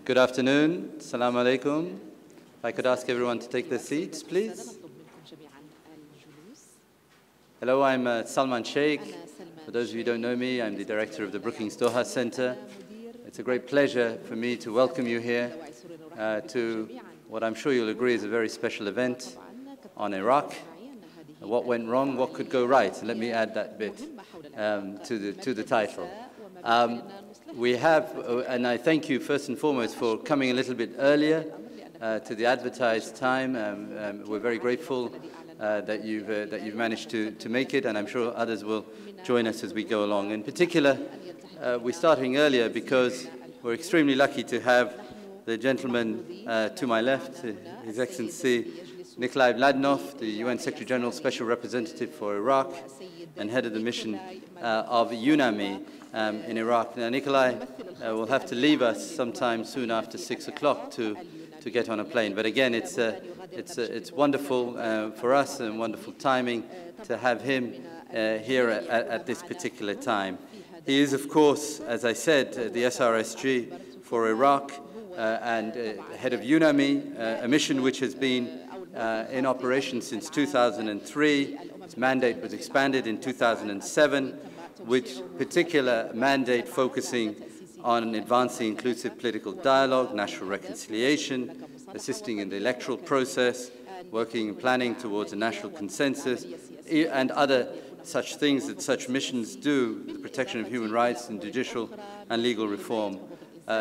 Good afternoon. Assalamu alaikum. If I could ask everyone to take their seats, please. Hello, I'm Salman Sheikh. For those of you who don't know me, I'm the director of the Brookings Doha Center. It's a great pleasure for me to welcome you here to what I'm sure you'll agree is a very special event on Iraq. What went wrong, what could go right? And let me add that bit to the title. We have, and I thank you first and foremost for coming a little bit earlier to the advertised time. We're very grateful that you've managed to make it, and I'm sure others will join us as we go along. In particular, we're starting earlier because we're extremely lucky to have the gentleman to my left, His Excellency Nikolai Vladinov, the UN Secretary General Special Representative for Iraq and head of the mission of UNAMI in Iraq. Now, Nikolai will have to leave us sometime soon after 6 o'clock to get on a plane. But again, it's wonderful for us and wonderful timing to have him here at this particular time. He is, of course, as I said, the SRSG for Iraq and head of UNAMI, a mission which has been in operation since 2003. Its mandate was expanded in 2007, with particular mandate focusing on advancing inclusive political dialogue, national reconciliation, assisting in the electoral process, working and planning towards a national consensus, and other such things that such missions do, the protection of human rights and judicial and legal reform.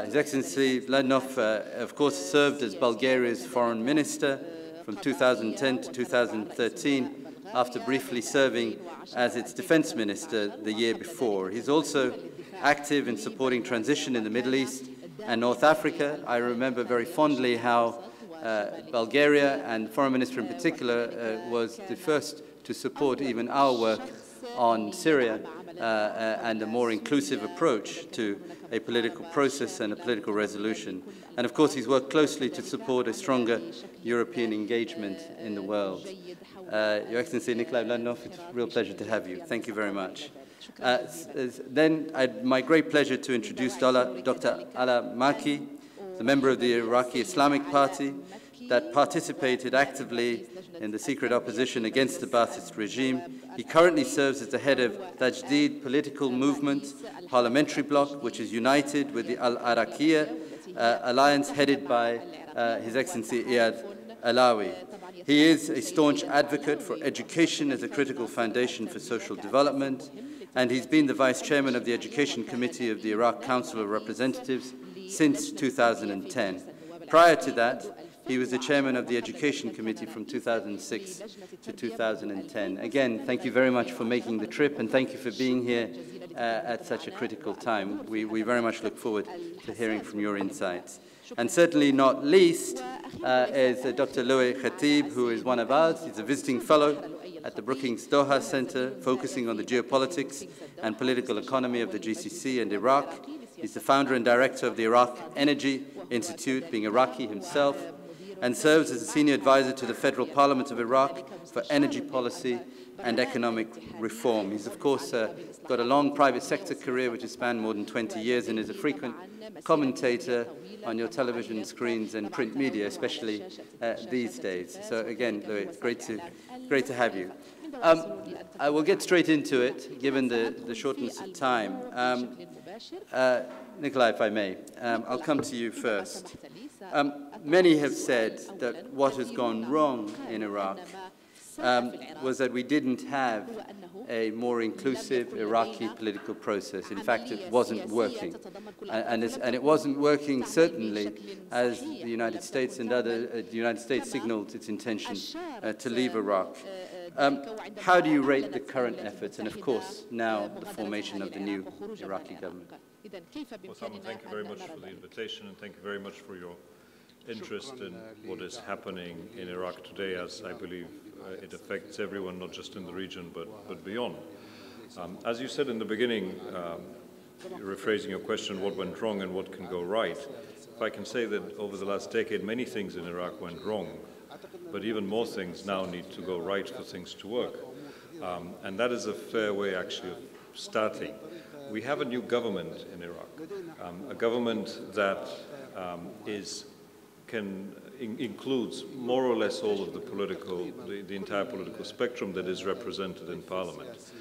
His Excellency Vladinov, of course, served as Bulgaria's foreign minister from 2010 to 2013, after briefly serving as its defense minister the year before. He's also active in supporting transition in the Middle East and North Africa. I remember very fondly how Bulgaria, and the foreign minister in particular, was the first to support even our work on Syria and a more inclusive approach to a political process and a political resolution. And of course, he's worked closely to support a stronger European engagement in the world. Your Excellency Nikolai Vladinov, it's a real pleasure to have you. Thank you very much. Then my great pleasure to introduce Dr. Ala Maki, the member of the Iraqi Islamic Party that participated actively in the secret opposition against the Ba'athist regime. He currently serves as the head of Tajdeed political movement, parliamentary bloc, which is united with the Al-Araqiyya alliance headed by His Excellency Iyad Alawi. He is a staunch advocate for education as a critical foundation for social development, and he's been the Vice Chairman of the Education Committee of the Iraq Council of Representatives since 2010. Prior to that, he was the Chairman of the Education Committee from 2006 to 2010. Again, thank you very much for making the trip, and thank you for being here at such a critical time. We very much look forward to hearing from your insights. And certainly not least is Dr. Louis Khatib, who is one of ours. He's a visiting fellow at the Brookings Doha Center, focusing on the geopolitics and political economy of the GCC and Iraq. He's the founder and director of the Iraq Energy Institute, being Iraqi himself, and serves as a senior advisor to the Federal Parliament of Iraq for energy policy and economic reform. He's, of course, got a long private sector career which has spanned more than 20 years and is a frequent commentator on your television screens and print media, especially these days. So again, Louis, it's great to have you. I will get straight into it, given the shortness of time. Nikolai, if I may, I'll come to you first. Many have said that what has gone wrong in Iraq was that we didn't have a more inclusive Iraqi political process. In fact, it wasn't working. And it wasn't working, certainly, as the United States and the United States signaled its intention to leave Iraq. How do you rate the current efforts and, of course, now the formation of the new Iraqi government? Well, Salman, thank you very much for the invitation, and thank you very much for your interest in what is happening in Iraq today, as I believe it affects everyone, not just in the region, but beyond. As you said in the beginning, rephrasing your question, what went wrong and what can go right, if I can say that over the last decade, many things in Iraq went wrong, but even more things now need to go right for things to work. And that is a fair way, actually, of starting. we have a new government in Iraq, a government that includes more or less all of the entire political spectrum that is represented in parliament.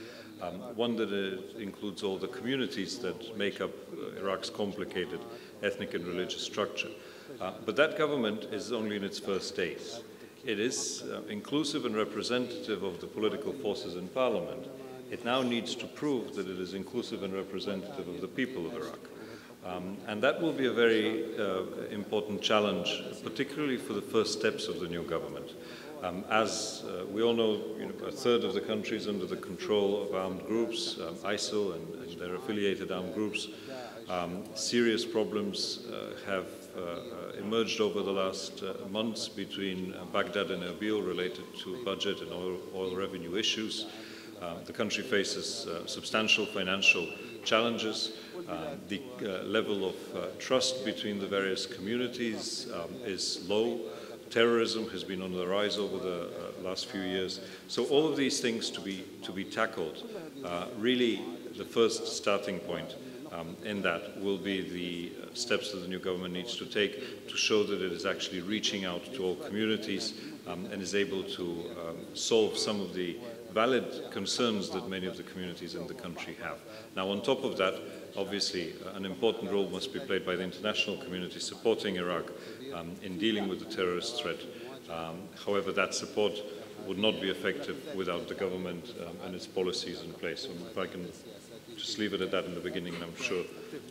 One that includes all the communities that make up Iraq's complicated ethnic and religious structure. But that government is only in its first days. It is inclusive and representative of the political forces in parliament. It now needs to prove that it is inclusive and representative of the people of Iraq. And that will be a very important challenge, particularly for the first steps of the new government. As we all know, a third of the country is under the control of armed groups, ISIL and their affiliated armed groups. Serious problems have emerged over the last months between Baghdad and Erbil related to budget and oil revenue issues. The country faces substantial financial challenges. The level of trust between the various communities is low. Terrorism has been on the rise over the last few years. So all of these things to be tackled. Really, the first starting point in that will be the steps that the new government needs to take to show that it is actually reaching out to all communities and is able to solve some of the valid concerns that many of the communities in the country have. Now, on top of that, obviously, an important role must be played by the international community supporting Iraq in dealing with the terrorist threat. However, that support would not be effective without the government and its policies in place. So if I can just leave it at that in the beginning, and I'm sure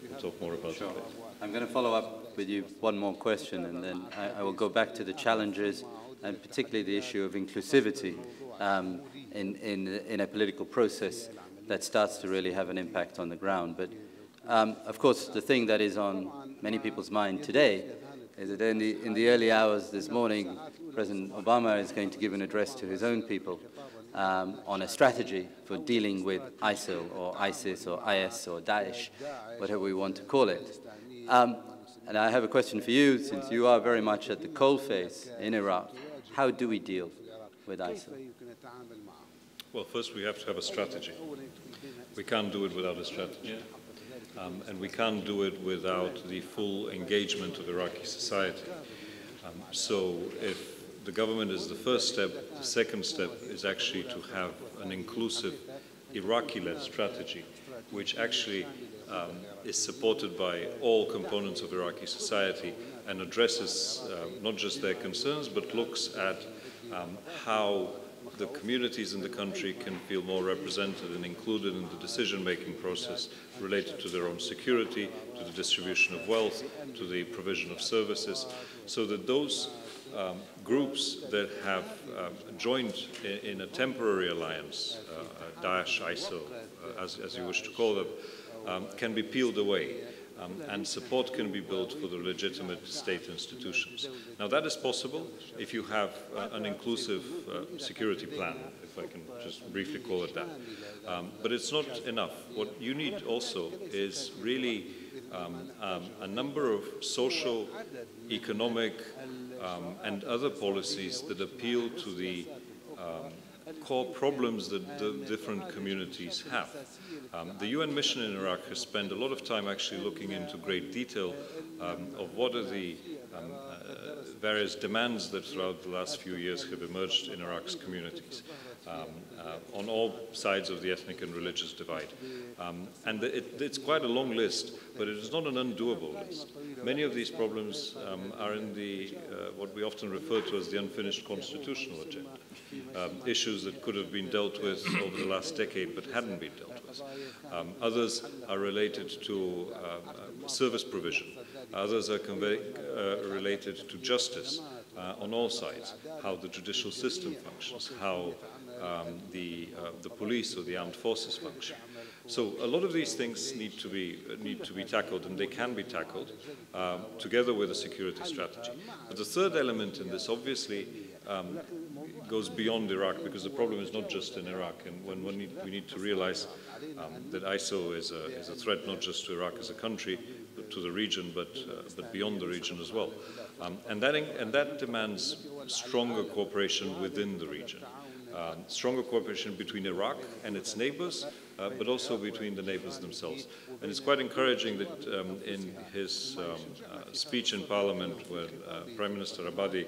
we'll talk more about it later. I'm going to follow up with you one more question, and then I will go back to the challenges, and particularly the issue of inclusivity in a political process that starts to really have an impact on the ground. But of course, the thing that is on many people's mind today is that in the early hours this morning, President Obama is going to give an address to his own people on a strategy for dealing with ISIL or ISIS or IS or Daesh, whatever we want to call it. And I have a question for you, since you are very much at the coalface in Iraq. How do we deal with ISIL? Well, first we have to have a strategy. We can't do it without a strategy. And we can't do it without the full engagement of Iraqi society. So if the government is the first step, the second step is actually to have an inclusive Iraqi-led strategy, which actually is supported by all components of Iraqi society and addresses not just their concerns, but looks at how the communities in the country can feel more represented and included in the decision-making process related to their own security, to the distribution of wealth, to the provision of services, so that those groups that have joined in a temporary alliance, Daesh, ISIL, as you wish to call them, can be peeled away. And support can be built for the legitimate state institutions. Now, that is possible if you have an inclusive security plan, if I can just briefly call it that. But it's not enough. What you need also is really a number of social, economic, and other policies that appeal to the core problems that the different communities have. The UN mission in Iraq has spent a lot of time actually looking into great detail of what are the various demands that throughout the last few years have emerged in Iraq's communities on all sides of the ethnic and religious divide. And it's quite a long list, but it is not an undoable list. Many of these problems are in the what we often refer to as the unfinished constitutional agenda. Issues that could have been dealt with over the last decade but hadn't been dealt with. Others are related to service provision. Others are related to justice on all sides, how the judicial system functions, how the police or the armed forces function. So a lot of these things need to be tackled, and they can be tackled together with a security strategy. But the third element in this, obviously, goes beyond Iraq, because the problem is not just in Iraq, and we need to realize that ISIL is a threat not just to Iraq as a country, but to the region, but beyond the region as well, and that demands stronger cooperation within the region. stronger cooperation between Iraq and its neighbors, but also between the neighbors themselves. And it's quite encouraging that in his speech in Parliament when Prime Minister Abadi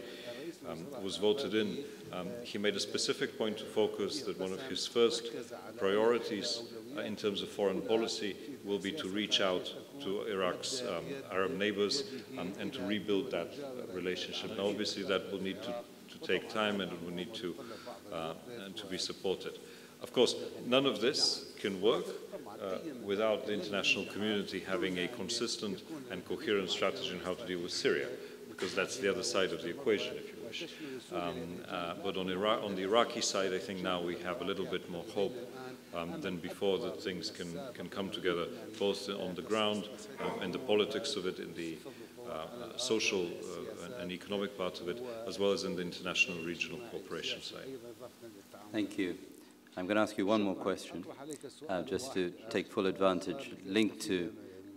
was voted in, he made a specific point to focus that one of his first priorities in terms of foreign policy will be to reach out to Iraq's Arab neighbors and to rebuild that relationship. Now, obviously, that will need to take time and it will need to be supported. Of course, none of this can work without the international community having a consistent and coherent strategy on how to deal with Syria, because that's the other side of the equation, if you wish. But on the Iraqi side, I think now we have a little bit more hope than before that things can come together, both on the ground and the politics of it, in the social and economic part of it, as well as in the international regional cooperation side. Thank you. I'm going to ask you one more question, just to take full advantage, linked to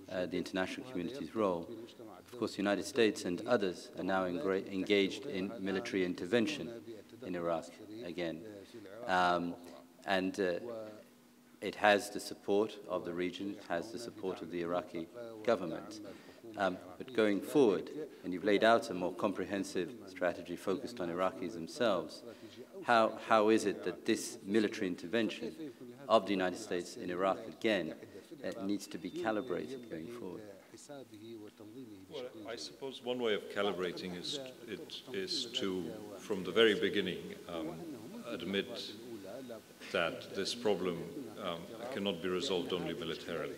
the international community's role. Of course, the United States and others are now engaged in military intervention in Iraq again. It has the support of the region, it has the support of the Iraqi government. But going forward, and you've laid out a more comprehensive strategy focused on Iraqis themselves, how is it that this military intervention of the United States in Iraq again needs to be calibrated going forward? Well, I suppose one way of calibrating is to, from the very beginning, admit that this problem cannot be resolved only militarily.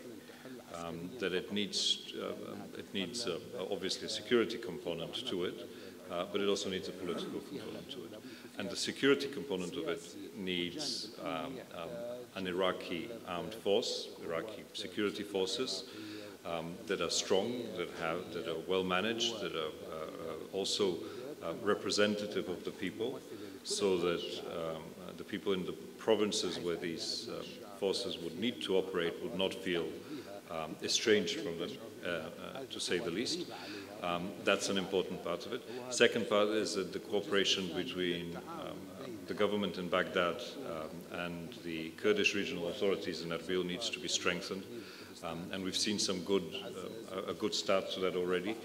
That it needs obviously a security component to it, but it also needs a political component to it. And the security component of it needs an Iraqi armed force, Iraqi security forces that are strong, that are well managed, that are also representative of the people, so that the people in the provinces where these forces would need to operate would not feel estranged from them, to say the least. That's an important part of it. Second part is that the cooperation between the government in Baghdad and the Kurdish regional authorities in Erbil needs to be strengthened. And we've seen a good start to that already,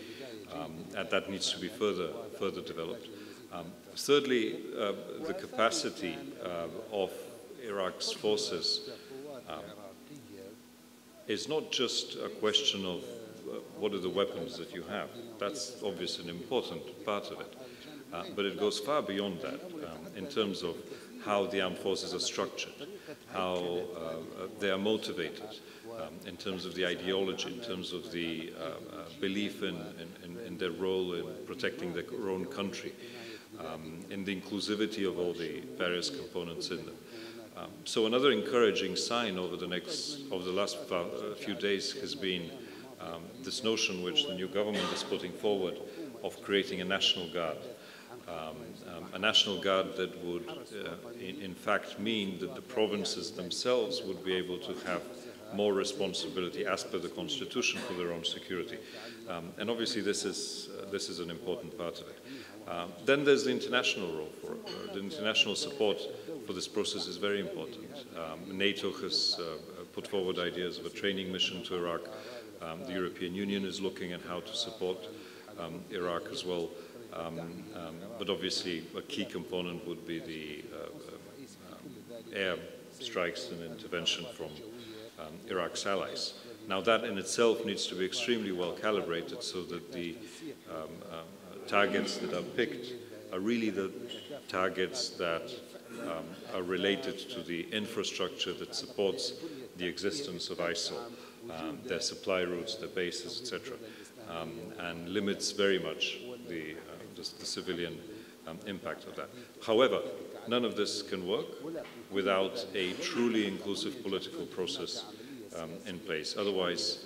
and that needs to be further developed. Thirdly, the capacity of Iraq's forces is not just a question of what are the weapons that you have. That's obviously an important part of it. But it goes far beyond that in terms of how the armed forces are structured, how they are motivated, in terms of the ideology, in terms of the belief in their role in protecting their own country, in the inclusivity of all the various components in them. So another encouraging sign over the last few days has been this notion which the new government is putting forward of creating a national guard. A national guard that would in fact mean that the provinces themselves would be able to have more responsibility as per the constitution for their own security. And obviously this is an important part of it. Then there's the international role for it. The international support for this process is very important. NATO has put forward ideas of a training mission to Iraq. The European Union is looking at how to support Iraq as well. But obviously a key component would be the air strikes and intervention from Iraq's allies. Now that in itself needs to be extremely well calibrated so that the targets that are picked are really the targets that are related to the infrastructure that supports the existence of ISIL, their supply routes, their bases, etc., and limits very much the civilian impact of that. However, none of this can work without a truly inclusive political process in place. Otherwise,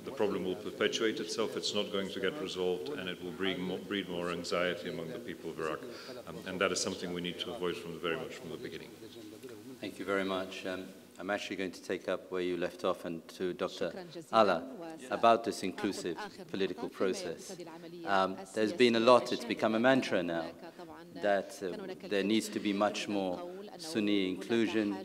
the problem will perpetuate itself, it's not going to get resolved, and it will breed more anxiety among the people of Iraq. And that is something we need to avoid very much from the beginning. Thank you very much. I'm actually going to take up where you left off and to Dr. Ala about this inclusive political process. There's been a lot, it's become a mantra now, that there needs to be much more Sunni inclusion,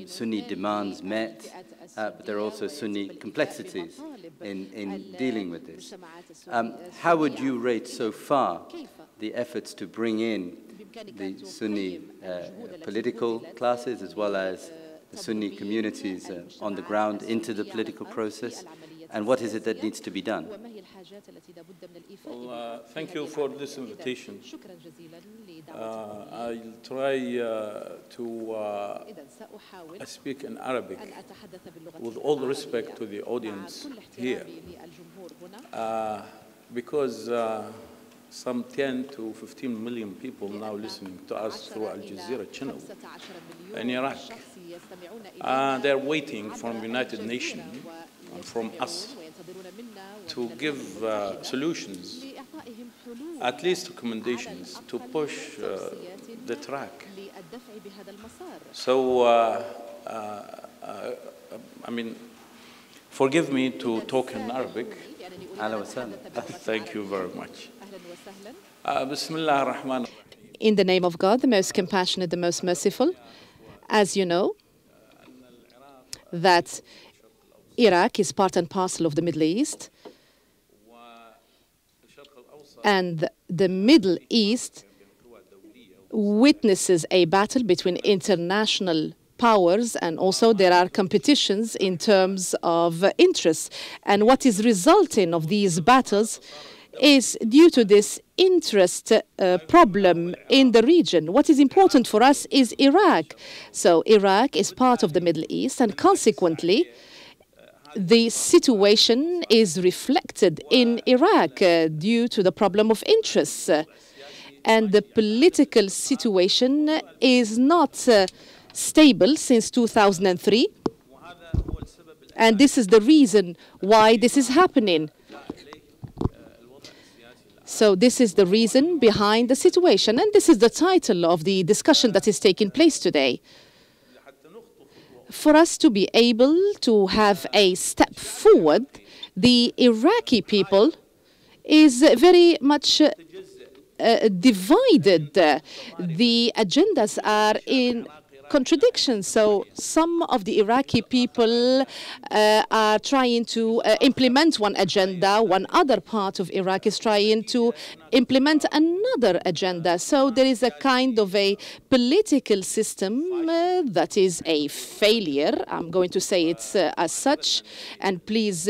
Sunni demands met, but there are also Sunni complexities in dealing with this. How would you rate so far the efforts to bring in the Sunni political classes as well as the Sunni communities on the ground into the political process? And what is it that needs to be done? Well, thank you for this invitation. I'll try to speak in Arabic with all respect to the audience here, because some 10 to 15 million people now listening to us through Al Jazeera channel in Iraq. They're waiting from United Nations and from us to give solutions, at least recommendations, to push the track. So, I mean, forgive me to talk in Arabic. Thank you very much. Bismillah ar-Rahman. In the name of God, the most compassionate, the most merciful. As you know, that Iraq is part and parcel of the Middle East, and the Middle East witnesses a battle between international powers, and also there are competitions in terms of interests. And what is resulting of these battles is due to this interest problem in the region. What is important for us is Iraq. So Iraq is part of the Middle East, and consequently, the situation is reflected in Iraq due to the problem of interests. And the political situation is not stable since 2003. And this is the reason why this is happening. So this is the reason behind the situation. And this is the title of the discussion that is taking place today. For us to be able to have a step forward, the Iraqi people is very much divided. The agendas are in contradiction. So some of the Iraqi people are trying to implement one agenda. One other part of Iraq is trying to implement another agenda. So there is a kind of a political system that is a failure. I'm going to say it's as such. And please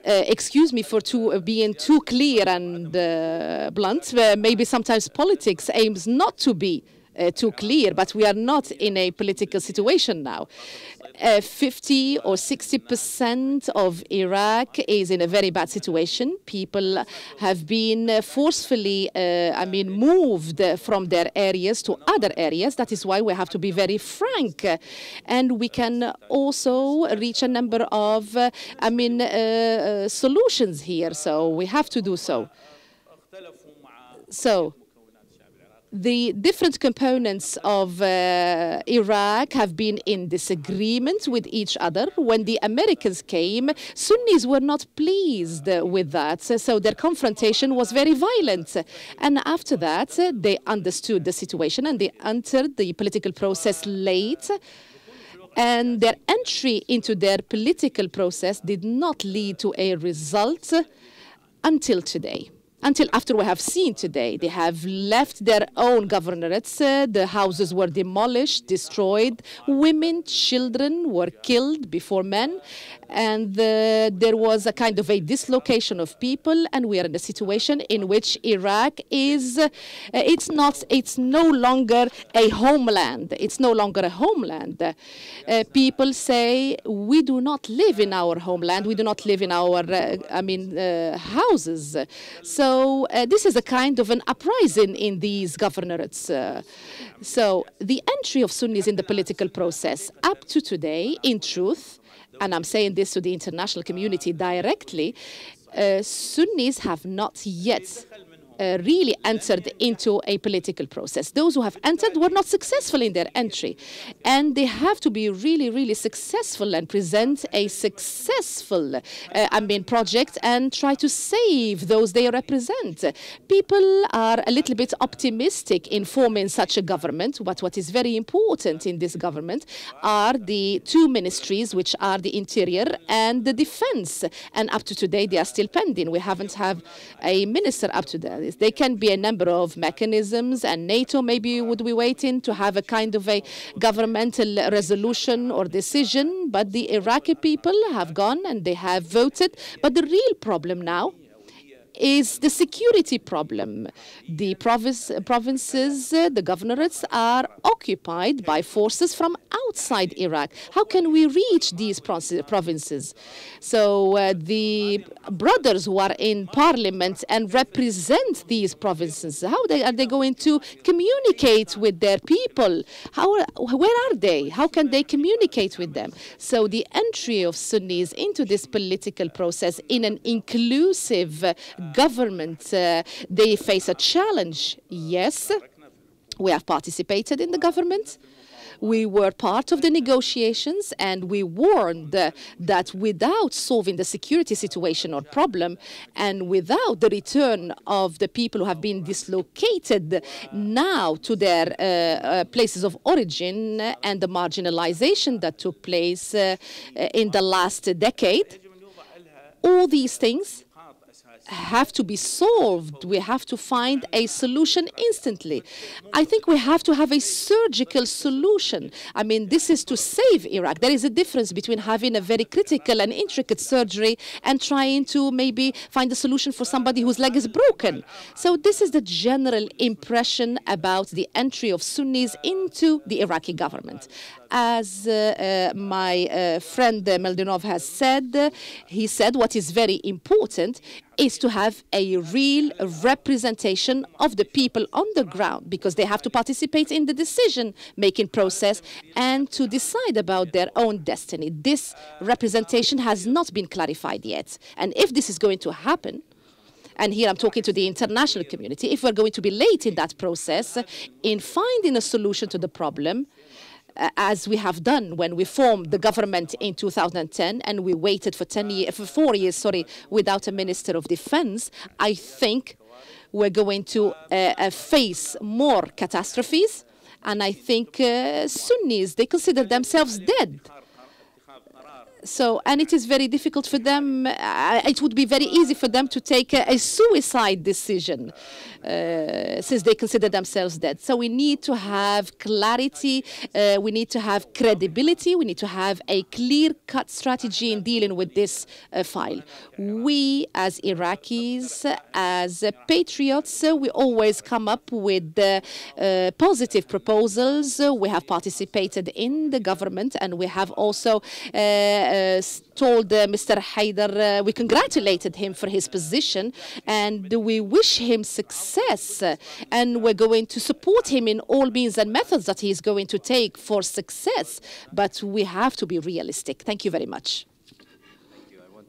excuse me for being too clear and blunt. Maybe sometimes politics aims not to be too clear, but we are not in a political situation now. 50 or 60% of Iraq is in a very bad situation. People have been forcefully, moved from their areas to other areas. That is why we have to be very frank. And we can also reach a number of, solutions here. So we have to do so. So the different components of Iraq have been in disagreement with each other. When the Americans came, Sunnis were not pleased with that, so their confrontation was very violent. And after that, they understood the situation and they entered the political process late. And their entry into their political process did not lead to a result until today. Until after we have seen today, they have left their own governorates. The houses were demolished, destroyed. Women, children were killed before men. And there was a kind of a dislocation of people. And we are in a situation in which Iraq is, it's no longer a homeland. It's no longer a homeland. People say, we do not live in our homeland. We do not live in our, houses. So this is a kind of an uprising in these governorates. So the entry of Sunnis in the political process up to today, in truth, and I'm saying this to the international community directly, Sunnis have not yet really entered into a political process. Those who have entered were not successful in their entry. And they have to be really, really successful and present a successful project and try to save those they represent. People are a little bit optimistic in forming such a government, but what is very important in this government are the two ministries, which are the Interior and the Defense. And up to today, they are still pending. We haven't had a minister up to that. There can be a number of mechanisms, and NATO maybe would be waiting to have a kind of a governmental resolution or decision, but the Iraqi people have gone and they have voted. But the real problem now is the security problem. The provinces, the governorates are occupied by forces from outside Iraq. How can we reach these provinces? So the brothers who are in parliament and represent these provinces, how are they going to communicate with their people? Where are they? How can they communicate with them? So the entry of Sunnis into this political process in an inclusive government, they face a challenge. Yes, we have participated in the government. We were part of the negotiations, and we warned that without solving the security situation or problem, and without the return of the people who have been dislocated now to their places of origin and the marginalization that took place in the last decade, all these things have to be solved. We have to find a solution instantly. I think we have to have a surgical solution. I mean, this is to save Iraq. There is a difference between having a very critical and intricate surgery and trying to maybe find a solution for somebody whose leg is broken. So this is the general impression about the entry of Sunnis into the Iraqi government. As my friend Meldinov has said, he said what is very important is to have a real representation of the people on the ground, because they have to participate in the decision-making process and to decide about their own destiny. This representation has not been clarified yet. And if this is going to happen, and here I'm talking to the international community, if we're going to be late in that process, in finding a solution to the problem, as we have done when we formed the government in 2010 and we waited for 4 years, without a Minister of Defense, I think we're going to face more catastrophes. And I think Sunnis, they consider themselves dead. So, and it is very difficult for them. It would be very easy for them to take a suicide decision since they consider themselves dead. So we need to have clarity. We need to have credibility. We need to have a clear-cut strategy in dealing with this file. We, as Iraqis, as patriots, we always come up with positive proposals. We have participated in the government, and we have also told Mr. Haider, we congratulated him for his position, and we wish him success, and we're going to support him in all means and methods that he's going to take for success. But we have to be realistic. Thank you very much. Thank you. I want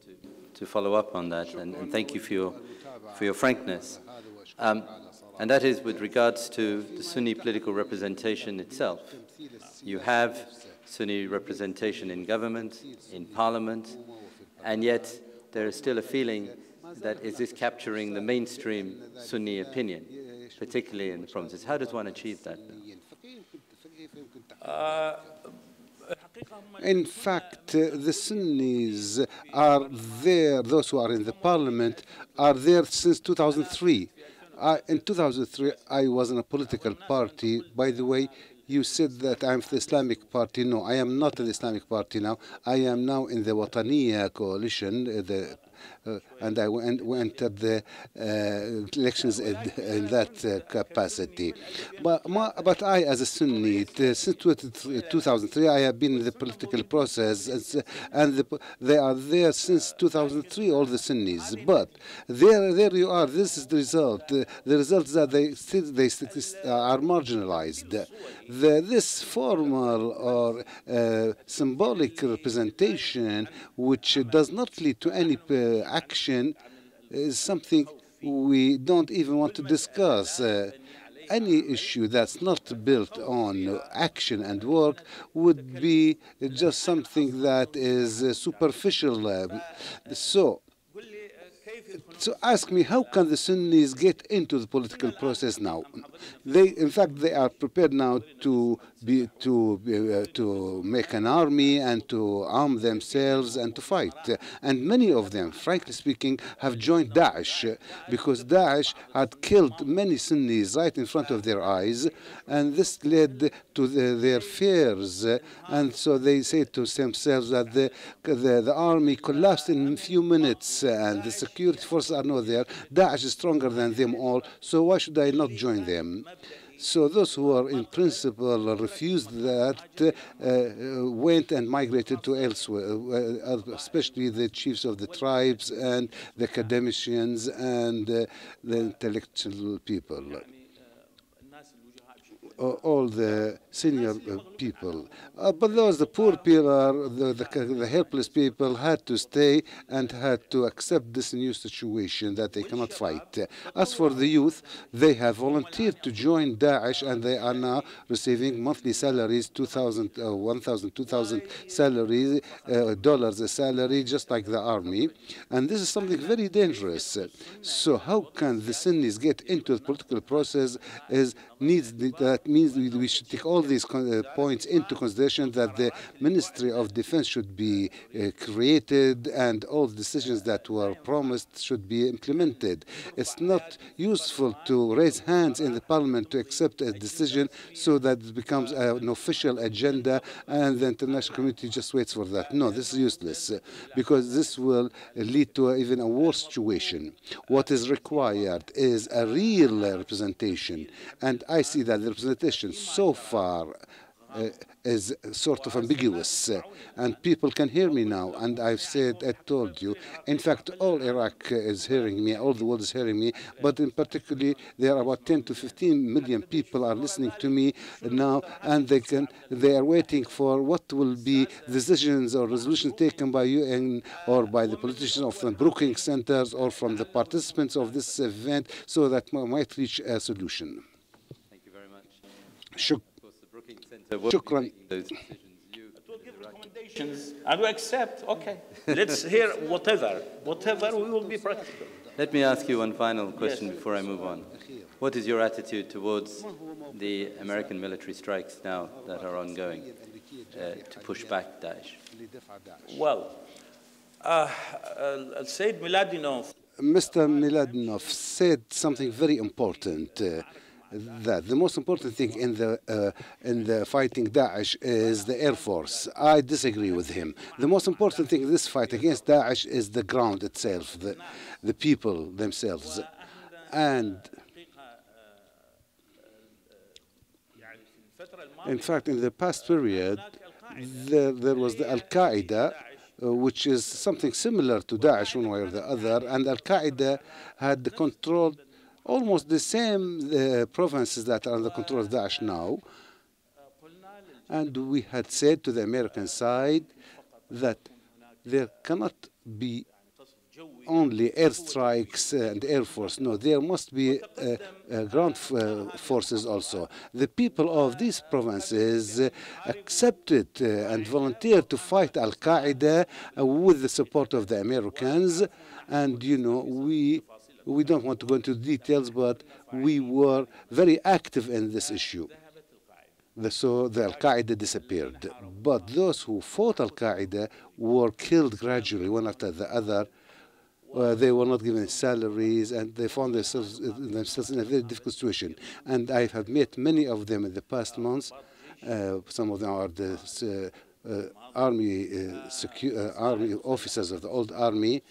to follow up on that, and thank you for your frankness. And that is with regards to the Sunni political representation itself. You have Sunni representation in government, in parliament, and yet there is still a feeling that is this capturing the mainstream Sunni opinion, particularly in the provinces. How does one achieve that? In fact, the Sunnis are there, those who are in the parliament are there since 2003. In 2003, I was in a political party. By the way, you said that I'm the Islamic Party. No, I am not in the Islamic Party now. I am now in the Wataniya coalition, and I entered the elections in that capacity. But I, as a Sunni, since 2003, I have been in the political process, and they are there since 2003, all the Sunnis. But there you are. This is the result. The result is that they are marginalized. This formal or symbolic representation, which does not lead to any action, is something we don't even want to discuss any issue that's not built on action and work would be just something that is superficial. So ask me, how can the Sunnis get into the political process now? In fact, they are prepared now to make an army and to arm themselves and to fight. And many of them, frankly speaking, have joined Daesh because Daesh had killed many Sunnis right in front of their eyes, and this led to their fears. And so they say to themselves that the army collapsed in a few minutes, and the security forces are not there. Daesh is stronger than them all, so why should I not join them? So those who are in principle refused that went and migrated to elsewhere, especially the chiefs of the tribes and the academicians and the intellectual people. All the senior people. But those, the poor people, the helpless people had to stay and had to accept this new situation that they cannot fight. As for the youth, they have volunteered to join Daesh and they are now receiving monthly salaries, 2,000, 1,000, 2,000 salaries, dollars a salary, just like the army. And this is something very dangerous. So how can the Sunnis get into the political process that means we should take all these points into consideration, that the Ministry of Defense should be created and all decisions that were promised should be implemented. It's not useful to raise hands in the parliament to accept a decision so that it becomes an official agenda and the international community just waits for that. No, this is useless because this will lead to even a worse situation. What is required is a real representation, and I see that the representation so far is sort of ambiguous, and people can hear me now, and I told you. In fact, all Iraq is hearing me, all the world is hearing me, but in particular, there are about 10 to 15 million people are listening to me now, and they are waiting for what will be decisions or resolutions taken by UN or by the politicians of the Brookings centers or from the participants of this event, so that we might reach a solution. Thank you very much. Shukran. It will give recommendations, and we accept. Okay, let's hear whatever we will be practical. Let me ask you one final question before I move on. What is your attitude towards the American military strikes now that are ongoing to push back Daesh? Well, Said Miladinov. Mr. Miladinov said something very important. That the most important thing in the fighting Daesh is the Air Force. I disagree with him. The most important thing in this fight against Daesh is the ground itself, the people themselves. And in fact, in the past period, there was the Al-Qaeda, which is something similar to Daesh one way or the other, and Al-Qaeda had controlled almost the same provinces that are under control of Daesh now. And we had said to the American side that there cannot be only airstrikes and air force. No, there must be ground forces also. The people of these provinces accepted and volunteered to fight Al-Qaeda with the support of the Americans. And, you know, we don't want to go into details, but we were very active in this issue. So the Al-Qaeda disappeared. But those who fought Al-Qaeda were killed gradually, one after the other. They were not given salaries, and they found themselves in a very difficult situation. And I have met many of them in the past months. Some of them are the army officers of the old army,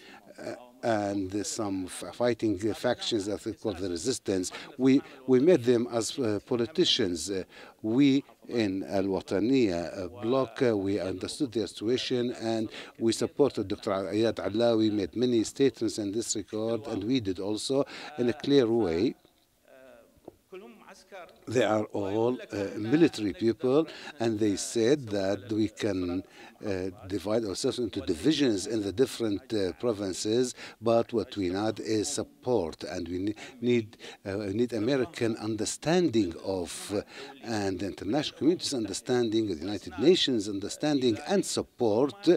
and some fighting factions that they call the resistance. We met them as politicians. We in Al-Wataniya bloc, we understood their situation, and we supported Dr. Ayad Alawi, made many statements in this regard, and we did also in a clear way. They are all military people, and they said that we can divide ourselves into divisions in the different provinces, but what we need is support, and we need American understanding of, and the international community's understanding, the United Nations understanding and support,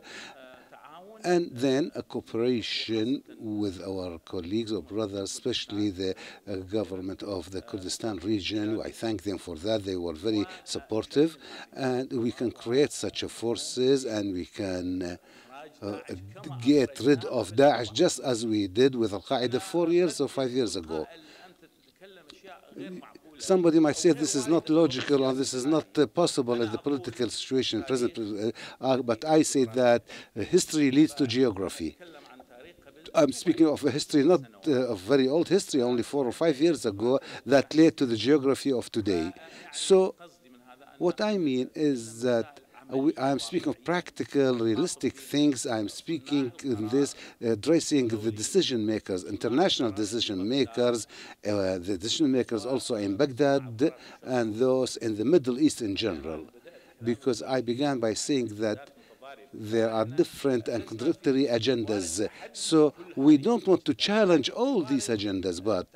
and then a cooperation with our colleagues or brothers, especially the government of the Kurdistan region. I thank them for that. They were very supportive, and we can create such a forces, and we can get rid of Daesh just as we did with Al-Qaeda 4 years or 5 years ago. Somebody might say this is not logical or this is not possible in the political situation present, but I say that history leads to geography. I'm speaking of a history, not of very old history, only 4 or 5 years ago, that led to the geography of today. So what I mean is that I'm speaking of practical, realistic things. I'm speaking in this, addressing the decision makers, international decision makers, the decision makers also in Baghdad and those in the Middle East in general. Because I began by saying that there are different and contradictory agendas. So we don't want to challenge all these agendas, but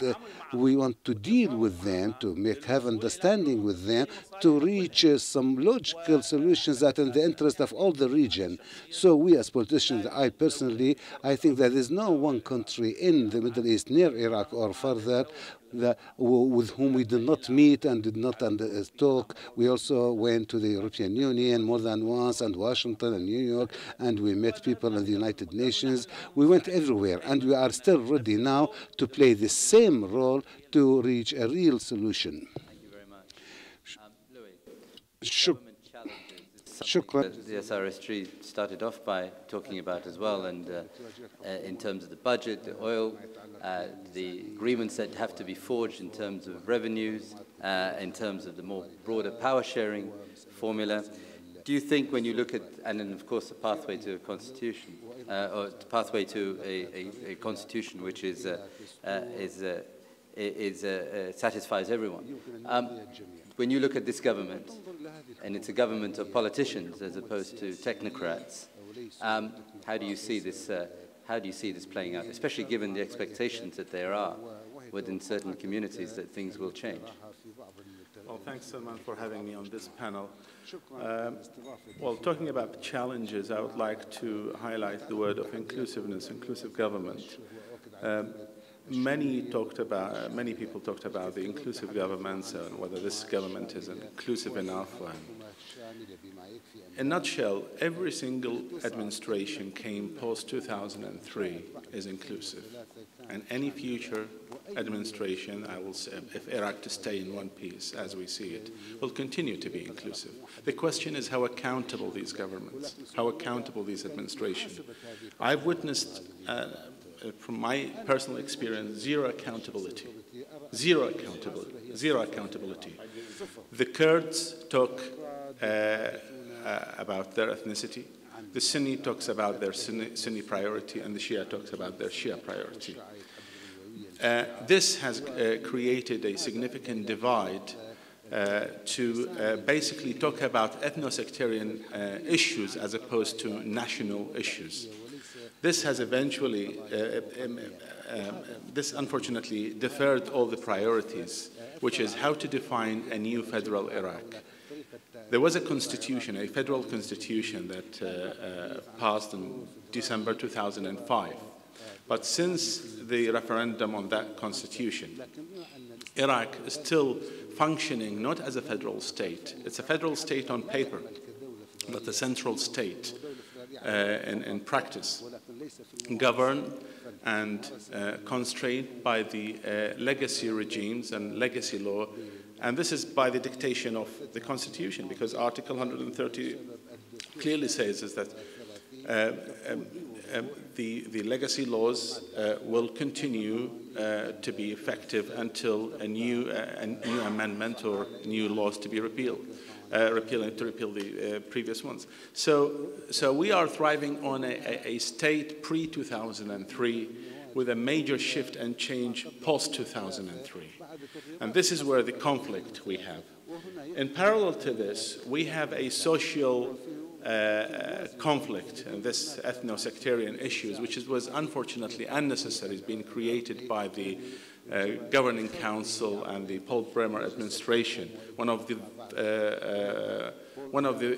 we want to deal with them, to have understanding with them, to reach some logical solutions that are in the interest of all the region. So we as politicians, I personally, I think that there's no one country in the Middle East, near Iraq or further, with whom we did not meet and did not talk. We also went to the European Union more than once, and Washington and New York, and we met people in the United Nations. We went everywhere, and we are still ready now to play the same role to reach a real solution. Thank you very much. Louis, Shukran. the SRSG started off by talking about as well, and in terms of the budget, the oil, the agreements that have to be forged in terms of revenues, in terms of the more broader power sharing formula. Do you think when you look at, and then of course the pathway to a constitution, or the pathway to a constitution which satisfies everyone, when you look at this government, and it's a government of politicians as opposed to technocrats, how do you see this? How do you see this playing out, especially given the expectations that there are within certain communities that things will change? Well, thanks, Salman, for having me on this panel. Well, talking about challenges, I would like to highlight the word of inclusiveness, inclusive government. Many people talked about the inclusive governments and whether this government is inclusive enough. In a nutshell, every single administration came post-2003 is inclusive. And any future administration, I will say, if Iraq to stay in one piece as we see it, will continue to be inclusive. The question is how accountable these governments, how accountable these administrations. I've witnessed, from my personal experience, zero accountability. Zero accountability. Zero accountability. The Kurds talk about their ethnicity. The Sunni talks about their Sunni priority, and the Shia talks about their Shia priority. This has created a significant divide to basically talk about ethno-sectarian issues as opposed to national issues. This has eventually, this unfortunately deferred all the priorities, which is how to define a new federal Iraq. There was a constitution, a federal constitution that passed in December 2005. But since the referendum on that constitution, Iraq is still functioning not as a federal state. It's a federal state on paper, but the central state in practice, governed and constrained by the legacy regimes and legacy law. And this is by the dictation of the Constitution, because Article 130 clearly says is that the legacy laws will continue to be effective until a new amendment or new laws to be repealed, to repeal the previous ones. So we are thriving on a state pre-2003 with a major shift and change post-2003. And this is where the conflict we have. In parallel to this, we have a social conflict and this ethno-sectarian issues, which was unfortunately unnecessary, being created by the Governing Council and the Paul Bremer administration. One of the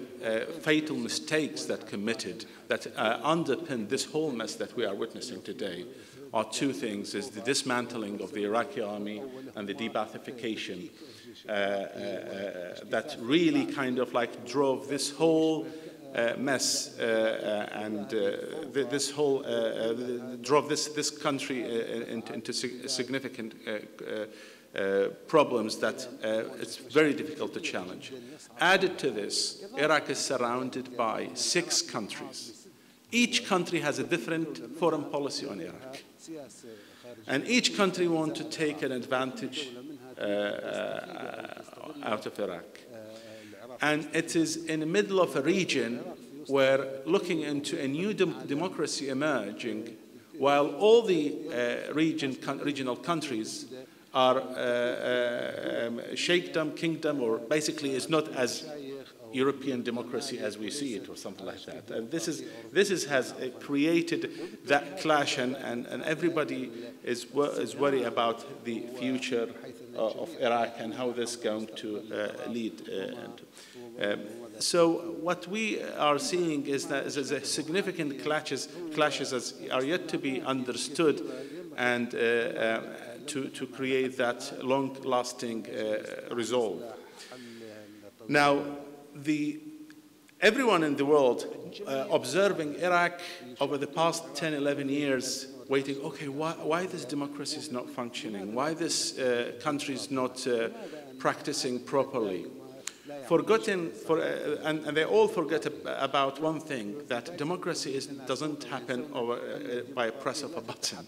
fatal mistakes that committed that underpinned this whole mess that we are witnessing today are two things: is the dismantling of the Iraqi army and the de-Baathification that really kind of like drove this whole mess this whole drove this country into significant problems that it's very difficult to challenge. Added to this, Iraq is surrounded by 6 countries. Each country has a different foreign policy on Iraq. And each country wants to take an advantage out of Iraq. And it is in the middle of a region where looking into a new democracy emerging, while all the regional countries are sheikhdom, kingdom, or basically is not as European democracy as we see it, or something like that. And this has created that clash, and everybody is worried about the future of Iraq and how this is going to lead. So what we are seeing is that there's a significant clashes that are yet to be understood, and to create that long-lasting resolve. Now, everyone in the world observing Iraq over the past 10, 11 years, waiting, okay, why this democracy is not functioning? Why this country is not practicing properly? And they all forget about one thing, that democracy doesn't happen by a press of a button.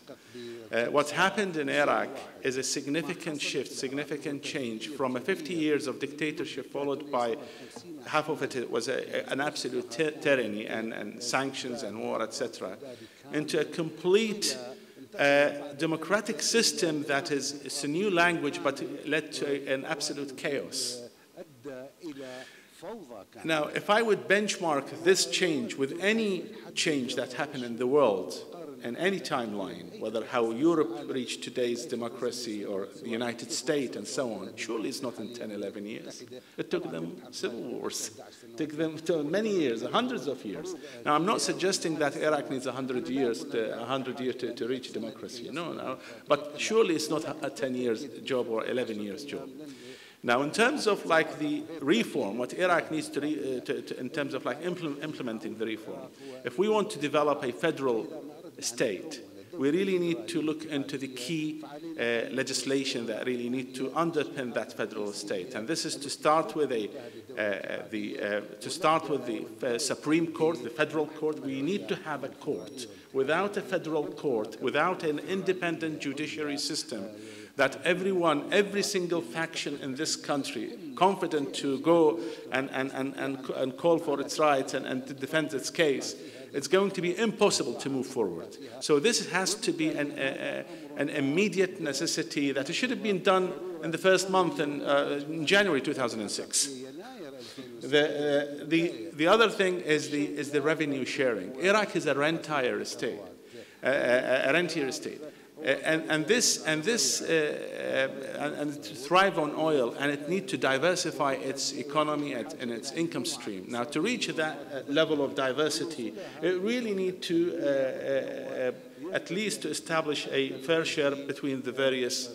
What's happened in Iraq is a significant shift, significant change from 50 years of dictatorship followed by half of it was an absolute tyranny and sanctions and war, etc., into a complete democratic system that is it's a new language but led to an absolute chaos. Now, if I would benchmark this change with any change that happened in the world in any timeline, whether how Europe reached today's democracy or the United States and so on, surely it's not in 10, 11 years. It took them civil wars. It took them many years, hundreds of years. Now, I'm not suggesting that Iraq needs 100 years to reach democracy. No. But surely it's not a 10 years job or 11 years job. Now, in terms of like the reform, what Iraq needs to in terms of like implementing the reform, if we want to develop a federal state, we really need to look into the key legislation that really need to underpin that federal state, and this is to start with the Supreme Court, the federal court. We need to have a court. Without a federal court, without an independent judiciary system, that every single faction in this country confident to go and call for its rights and to defend its case, it's going to be impossible to move forward. So this has to be an immediate necessity that it should have been done in the first month in January 2006. The other thing is the revenue sharing. Iraq is a rentier state, and to thrive on oil, and it needs to diversify its economy and its income stream. Now, to reach that level of diversity, it really needs to at least to establish a fair share between the various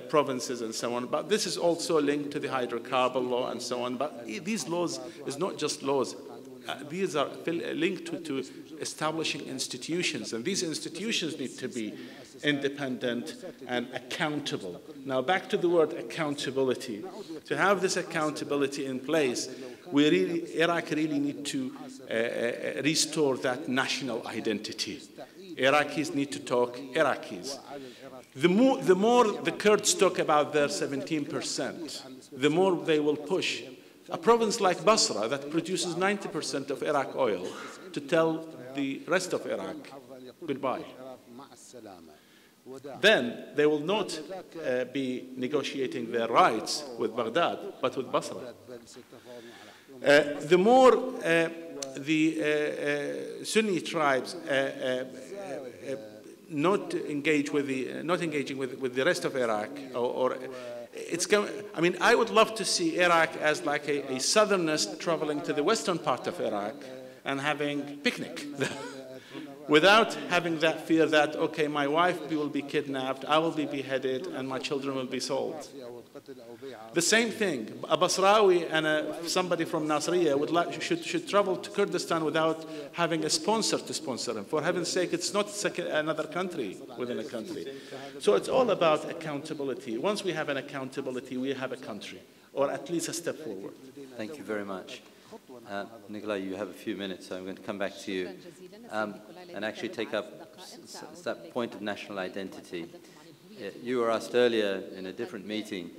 provinces and so on. But this is also linked to the hydrocarbon law and so on. But these laws is not just laws. These are linked to establishing institutions, and these institutions need to be independent and accountable. Now, back to the word accountability. To have this accountability in place, Iraq really need to restore that national identity. Iraqis need to talk Iraqis. The more the Kurds talk about their 17%, the more they will push a province like Basra that produces 90% of Iraq oil to tell the rest of Iraq goodbye. then they will not be negotiating their rights with Baghdad, but with Basra. The more the Sunni tribes not engaging with the rest of Iraq, I mean, I would love to see Iraq as like a southerners traveling to the western part of Iraq and having picnic. Without having that fear that, okay, my wife will be kidnapped, I will be beheaded, and my children will be sold. The same thing, a Basrawi and somebody from Nasiriyah should travel to Kurdistan without having a sponsor to sponsor him. For heaven's sake, it's not another country within a country. So it's all about accountability. Once we have an accountability, we have a country, or at least a step forward. Thank you very much. Nikolai, you have a few minutes, so I'm going to come back to you and actually take up that point of national identity. You were asked earlier in a different meeting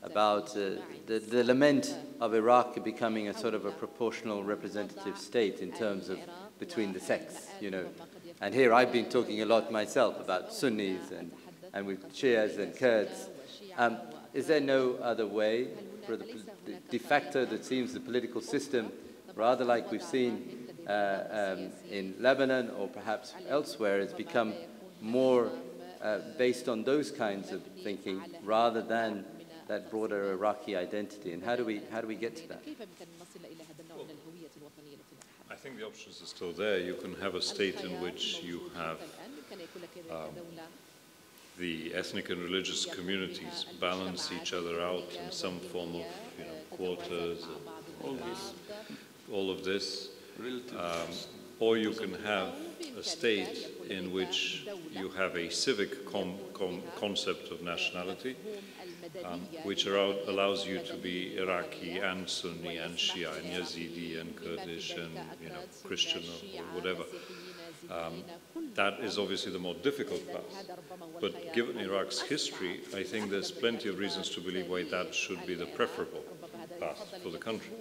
about the lament of Iraq becoming a sort of a proportional representative state in terms of between the sects, you know. And here I've been talking a lot myself about Sunnis and with Shias and Kurds. Is there no other way for the de facto, that seems the political system, rather like we've seen in Lebanon or perhaps elsewhere, has become more based on those kinds of thinking rather than that broader Iraqi identity? And how do we get to that? Well, I think the options are still there. You can have a state in which you have the ethnic and religious communities balance each other out in some form of, you know, quotas, all of this. Or you can have a state in which you have a civic concept of nationality, which allows you to be Iraqi and Sunni and Shia and Yazidi and Kurdish and, you know, Christian or whatever. That is obviously the more difficult path. But given Iraq's history, I think there's plenty of reasons to believe why that should be the preferable path for the country.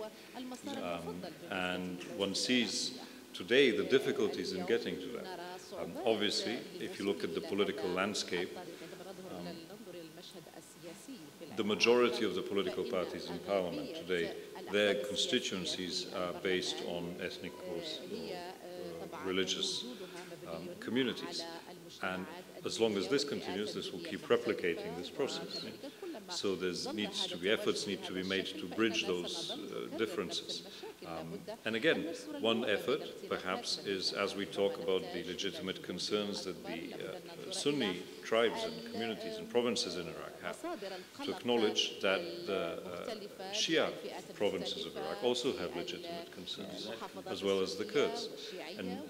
And one sees today the difficulties in getting to that. Obviously, if you look at the political landscape, the majority of the political parties in parliament today, their constituencies are based on ethnic or religious communities. And as long as this continues, this will keep replicating this process. So efforts need to be made to bridge those differences. And again, one effort, perhaps, is as we talk about the legitimate concerns that the Sunni tribes and communities and provinces in Iraq have, to acknowledge that the Shia provinces of Iraq also have legitimate concerns, as well as the Kurds.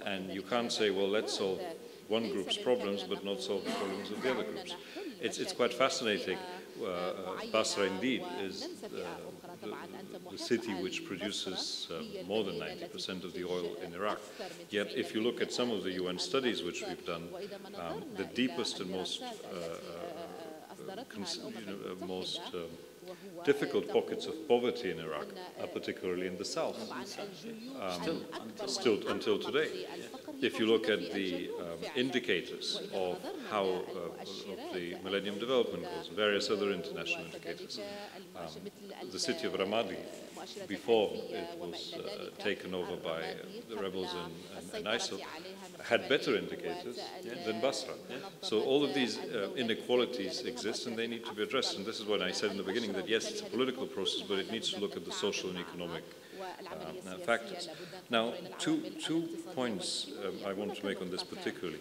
And you can't say, well, let's solve one group's problems, but not solve the problems of the other groups. It's quite fascinating. Basra, indeed, is the city which produces more than 90% of the oil in Iraq. Yet, if you look at some of the UN studies which we've done, the deepest and most difficult pockets of poverty in Iraq are particularly in the south, still until today. If you look at the indicators of how of the Millennium Development Goals, various other international indicators, the city of Ramadi, before it was taken over by the rebels and ISIL, had better indicators than Basra. So all of these inequalities exist and they need to be addressed. And this is what I said in the beginning, that yes, it's a political process, but it needs to look at the social and economic factors. Now, two points I want to make on this particularly.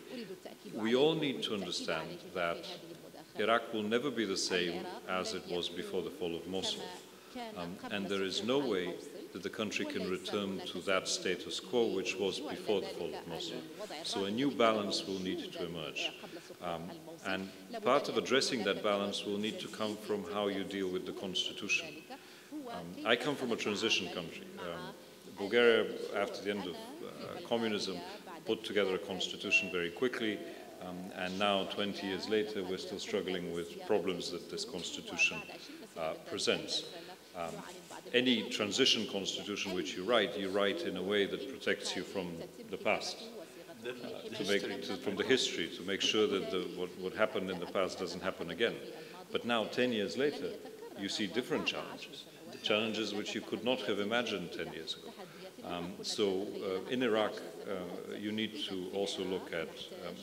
We all need to understand that Iraq will never be the same as it was before the fall of Mosul. And there is no way that the country can return to that status quo which was before the fall of Mosul. So a new balance will need to emerge. And part of addressing that balance will need to come from how you deal with the constitution. I come from a transition country. Bulgaria, after the end of communism, put together a constitution very quickly, and now, 20 years later, we're still struggling with problems that this constitution presents. Any transition constitution which you write in a way that protects you from the past. from the history, to make sure that what happened in the past doesn't happen again. But now, 10 years later, you see different challenges, challenges which you could not have imagined 10 years ago. In Iraq, you need to also look at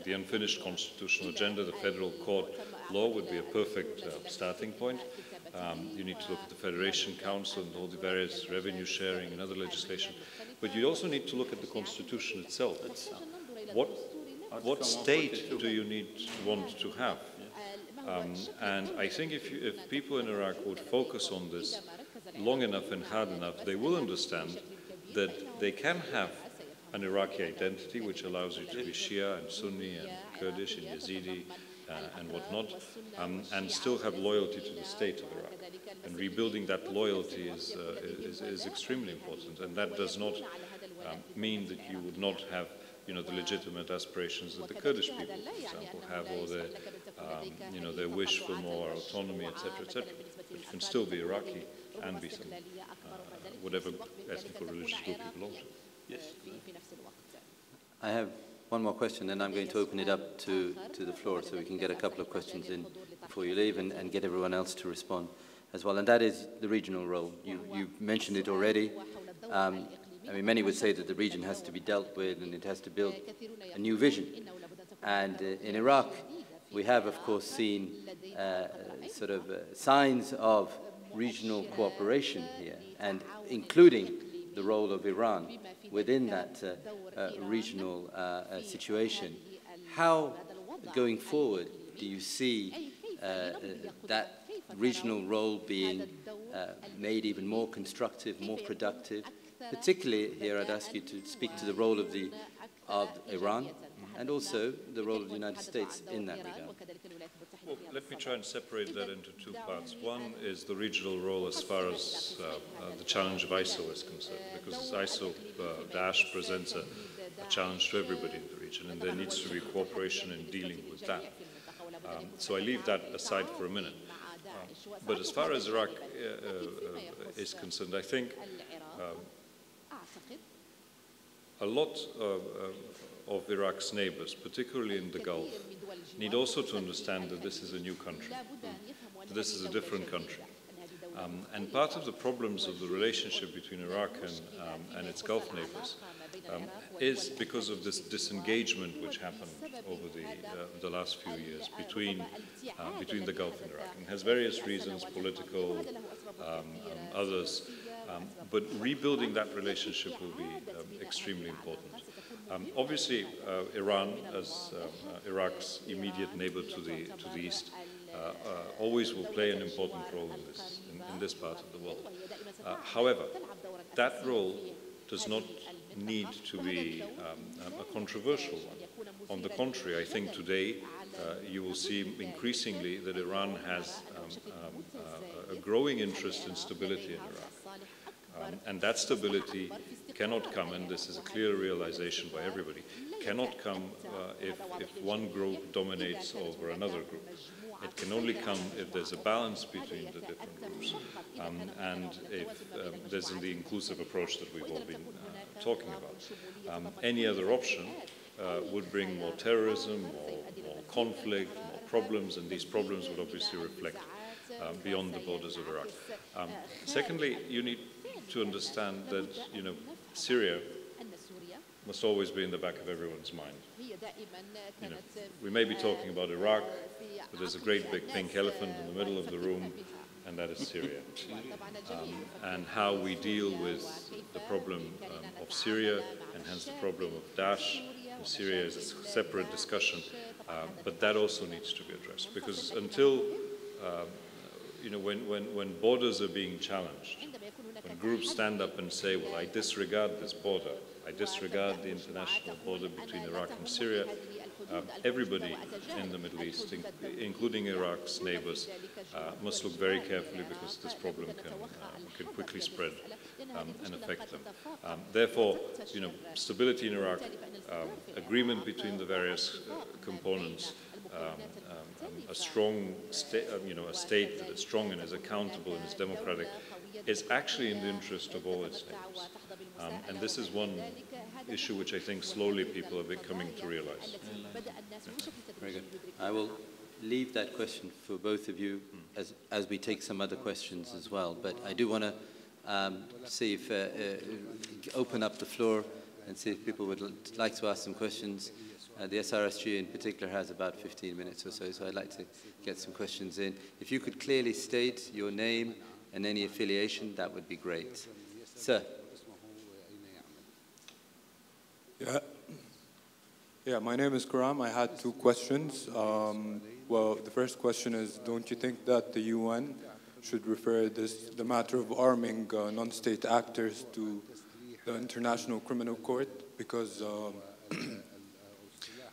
the unfinished constitutional agenda. The federal court law would be a perfect starting point. You need to look at the Federation Council and all the various revenue sharing and other legislation. But you also need to look at the constitution itself. What state do you want to have? And I think if people in Iraq would focus on this long enough and hard enough, they will understand that they can have an Iraqi identity which allows you to be Shia and Sunni and Kurdish and Yazidi and whatnot, and still have loyalty to the state of Iraq. And rebuilding that loyalty is extremely important, and that does not mean that you would not have the legitimate aspirations that the Kurdish people, for example, have, or their wish for more autonomy, etc., etc. But you can still be Iraqi and be some whatever ethnic or religious group you belong to. Yes. I have one more question, and I'm going to open it up to the floor so we can get a couple of questions in before you leave and get everyone else to respond as well. And that is the regional role. You mentioned it already. I mean, many would say that the region has to be dealt with and it has to build a new vision. And in Iraq, we have, of course, seen signs of regional cooperation here, and including the role of Iran within that regional situation. How, going forward, do you see that regional role being made even more constructive, more productive? Particularly here, I'd ask you to speak to the role of Iran and also the role of the United States in that regard. Well, let me try and separate that into two parts. One is the regional role as far as the challenge of ISIL is concerned, because ISIL, Daesh presents a challenge to everybody in the region, and there needs to be cooperation in dealing with that. So I leave that aside for a minute. But as far as Iraq is concerned, I think a lot of Iraq's neighbors, particularly in the Gulf, need also to understand that this is a new country. This is a different country. And part of the problems of the relationship between Iraq and its Gulf neighbors is because of this disengagement which happened over the last few years between the Gulf and Iraq. And has various reasons, political, others. But rebuilding that relationship will be extremely important. Obviously, Iran, as Iraq's immediate neighbor to the east, always will play an important role in this part of the world. However, that role does not need to be a controversial one. On the contrary, I think today you will see increasingly that Iran has a growing interest in stability in Iraq. And that stability cannot come, and this is a clear realization by everybody, cannot come if one group dominates over another group. It can only come if there's a balance between the different groups, and if there's the inclusive approach that we've all been talking about. Any other option would bring more terrorism, more conflict, more problems, and these problems would obviously reflect beyond the borders of Iraq. Secondly, you need to understand that, Syria must always be in the back of everyone's mind. We may be talking about Iraq, but there's a great big pink elephant in the middle of the room, and that is Syria. And how we deal with the problem of Syria, and hence the problem of Daesh in Syria, is a separate discussion, but that also needs to be addressed, because until when borders are being challenged, when groups stand up and say, well, I disregard this border, I disregard the international border between Iraq and Syria, everybody in the Middle East, including Iraq's neighbors, must look very carefully, because this problem can quickly spread and affect them. Therefore, stability in Iraq, agreement between the various components, a strong state, a state that is strong and is accountable and is democratic, is actually in the interest of all its neighbors. And this is one issue which I think slowly people are becoming to realize. Very good. I will leave that question for both of you as we take some other questions as well. But I do want to see if open up the floor and see if people would like to ask some questions. The SRSG in particular has about 15 minutes or so, so I'd like to get some questions in. If you could clearly state your name and any affiliation, that would be great. Sir. Yeah, my name is Karam. I had two questions. Well, the first question is, don't you think that the UN should refer the matter of arming non-state actors to the International Criminal Court? Because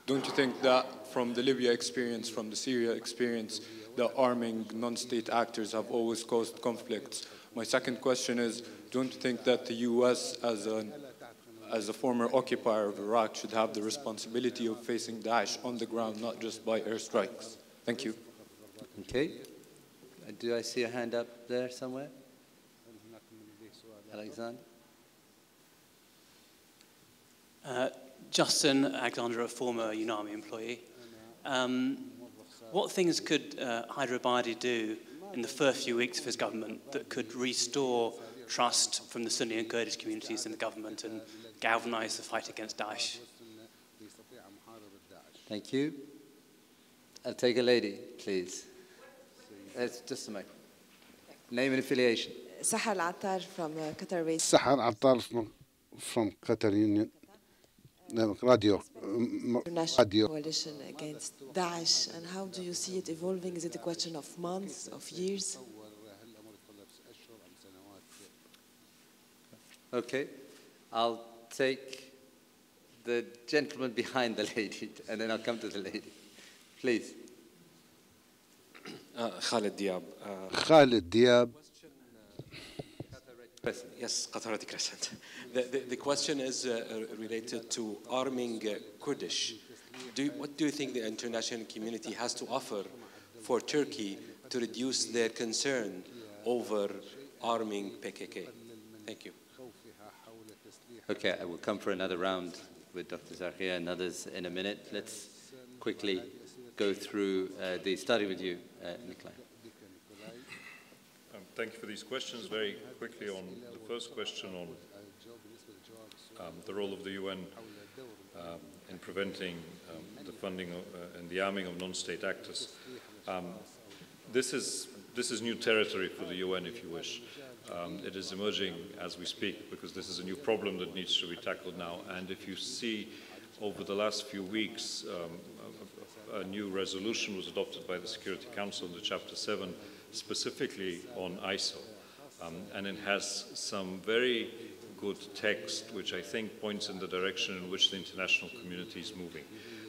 don't you think that from the Libya experience, from the Syria experience, the arming non-state actors have always caused conflicts? My second question is, don't you think that the US, as a former occupier of Iraq, should have the responsibility of facing Daesh on the ground, not just by airstrikes? Thank you. Okay. Do I see a hand up there somewhere? Alexander? Justin Alexander, a former UNAMI employee. What things could Hyder Abadi do in the first few weeks of his government that could restore trust from the Sunni and Kurdish communities in the government and galvanize the fight against Daesh? Thank you. I'll take a lady, please. It's just a mic. Name and affiliation. Sahar Al-Attar from Qatar Airways. Sahar Al-Attar from Qatar Union. Radio. International coalition against Daesh, and how do you see it evolving? Is it a question of months, of years? Okay, I'll take the gentleman behind the lady, and then I'll come to the lady. Please. Khalid Diab. Khalid Diab. Yes, Qatar Crescent. The question is related to arming Kurdish. What do you think the international community has to offer for Turkey to reduce their concern over arming PKK? Thank you. Okay, I will come for another round with Dr. Zarqia and others in a minute. Let's quickly go through starting with you, Nikolai. Thank you for these questions. Very quickly on the first question on the role of the UN in preventing the funding and the arming of non-state actors. This is new territory for the UN, if you wish. It is emerging as we speak because this is a new problem that needs to be tackled now. And if you see over the last few weeks, a new resolution was adopted by the Security Council in the Chapter 7 specifically on ISIL. And it has some very good text which I think points in the direction in which the international community is moving.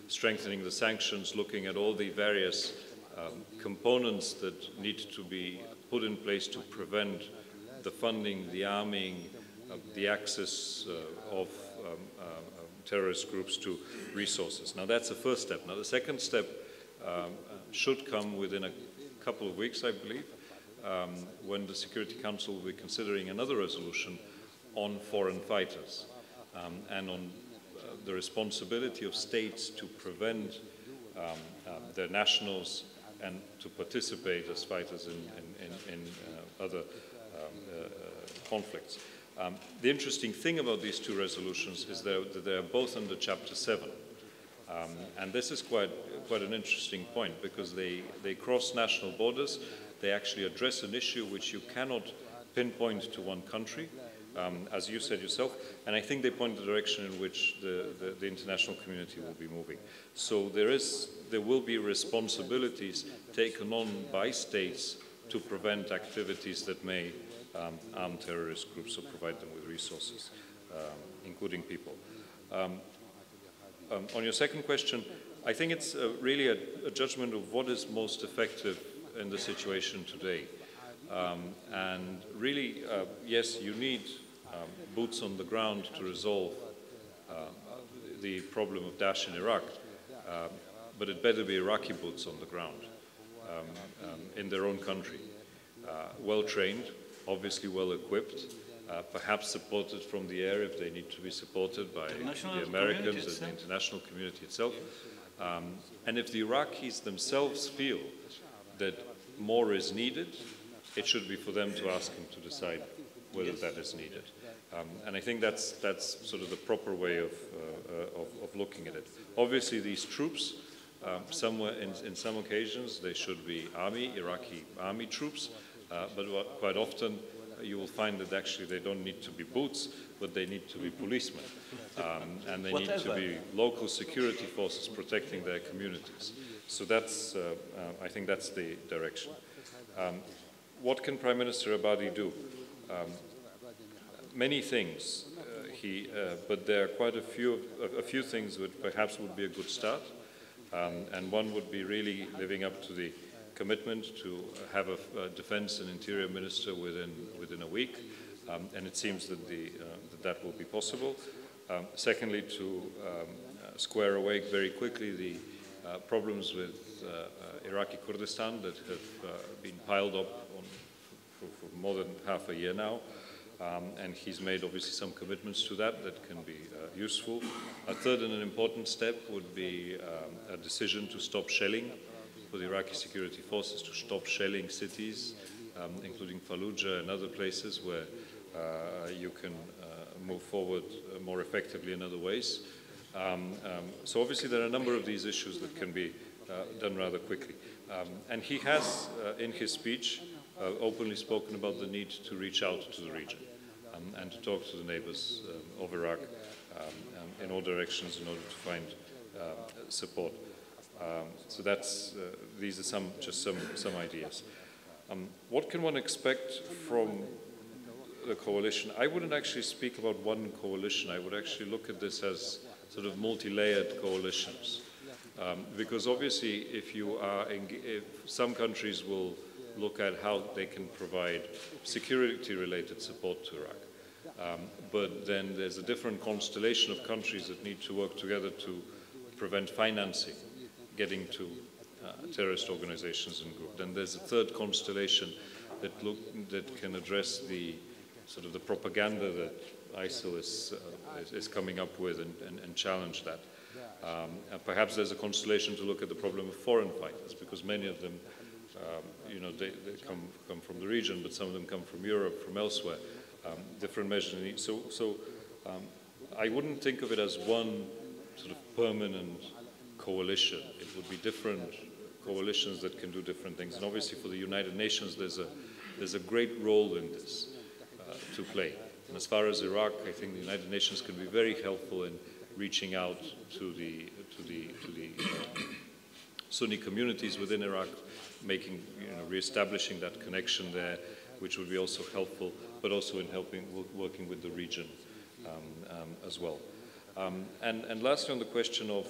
Strengthening the sanctions, looking at all the various components that need to be put in place to prevent the funding, the arming, the access of terrorist groups to resources. Now that's the first step. Now the second step should come within a couple of weeks, I believe, when the Security Council will be considering another resolution on foreign fighters and on the responsibility of states to prevent their nationals and to participate as fighters in other conflicts. The interesting thing about these two resolutions is that they are both under Chapter 7. And this is quite an interesting point because they cross national borders. They actually address an issue which you cannot pinpoint to one country, as you said yourself. And I think they point the direction in which the international community will be moving. So there will be responsibilities taken on by states to prevent activities that may arm terrorist groups or provide them with resources, including people. On your second question, I think it's really a judgment of what is most effective in the situation today. And really, yes, you need boots on the ground to resolve the problem of Daesh in Iraq, but it better be Iraqi boots on the ground in their own country, well-trained, obviously well equipped, perhaps supported from the air if they need to be supported by the Americans and the international community itself. And if the Iraqis themselves feel that more is needed, it should be for them to ask him to decide whether that is needed. And I think that's sort of the proper way of looking at it. Obviously, these troops, somewhere in some occasions, they should be Iraqi army troops, but quite often you will find that actually they don't need to be boots, but they need to be policemen. And they need to be local security forces protecting their communities. So that's, I think that's the direction. What can Prime Minister Abadi do? Many things, but there are quite a few things that perhaps would be a good start. And one would be really living up to the commitment to have a defense and interior minister within a week. And it seems that that will be possible. Secondly, to square away very quickly the problems with Iraqi Kurdistan that have been piled up for more than half a year now. And he's made obviously some commitments to that can be useful. A third and an important step would be a decision to stop shelling for the Iraqi security forces, to stop shelling cities, including Fallujah and other places where you can move forward more effectively in other ways. So obviously there are a number of these issues that can be done rather quickly. And he has, in his speech, openly spoken about the need to reach out to the region and to talk to the neighbors of Iraq in all directions in order to find support. So that's, these are just some ideas. What can one expect from the coalition? I wouldn't actually speak about one coalition. I would actually look at this as sort of multi-layered coalitions. Because obviously if some countries will look at how they can provide security-related support to Iraq. But then there's a different constellation of countries that need to work together to prevent financing getting to terrorist organizations and groups. Then there's a third constellation that can address the sort of the propaganda that ISIL is coming up with and challenge that. And perhaps there's a constellation to look at the problem of foreign fighters, because many of them you know, they come from the region, but some of them come from Europe, from elsewhere. Different measures. So I wouldn't think of it as one sort of permanent coalition. It would be different coalitions that can do different things. And obviously for the United Nations, there's a great role in this to play. And as far as Iraq, I think the United Nations can be very helpful in reaching out to the Sunni communities within Iraq, re-establishing that connection there, which would be also helpful, but also in working with the region as well. And lastly, on the question of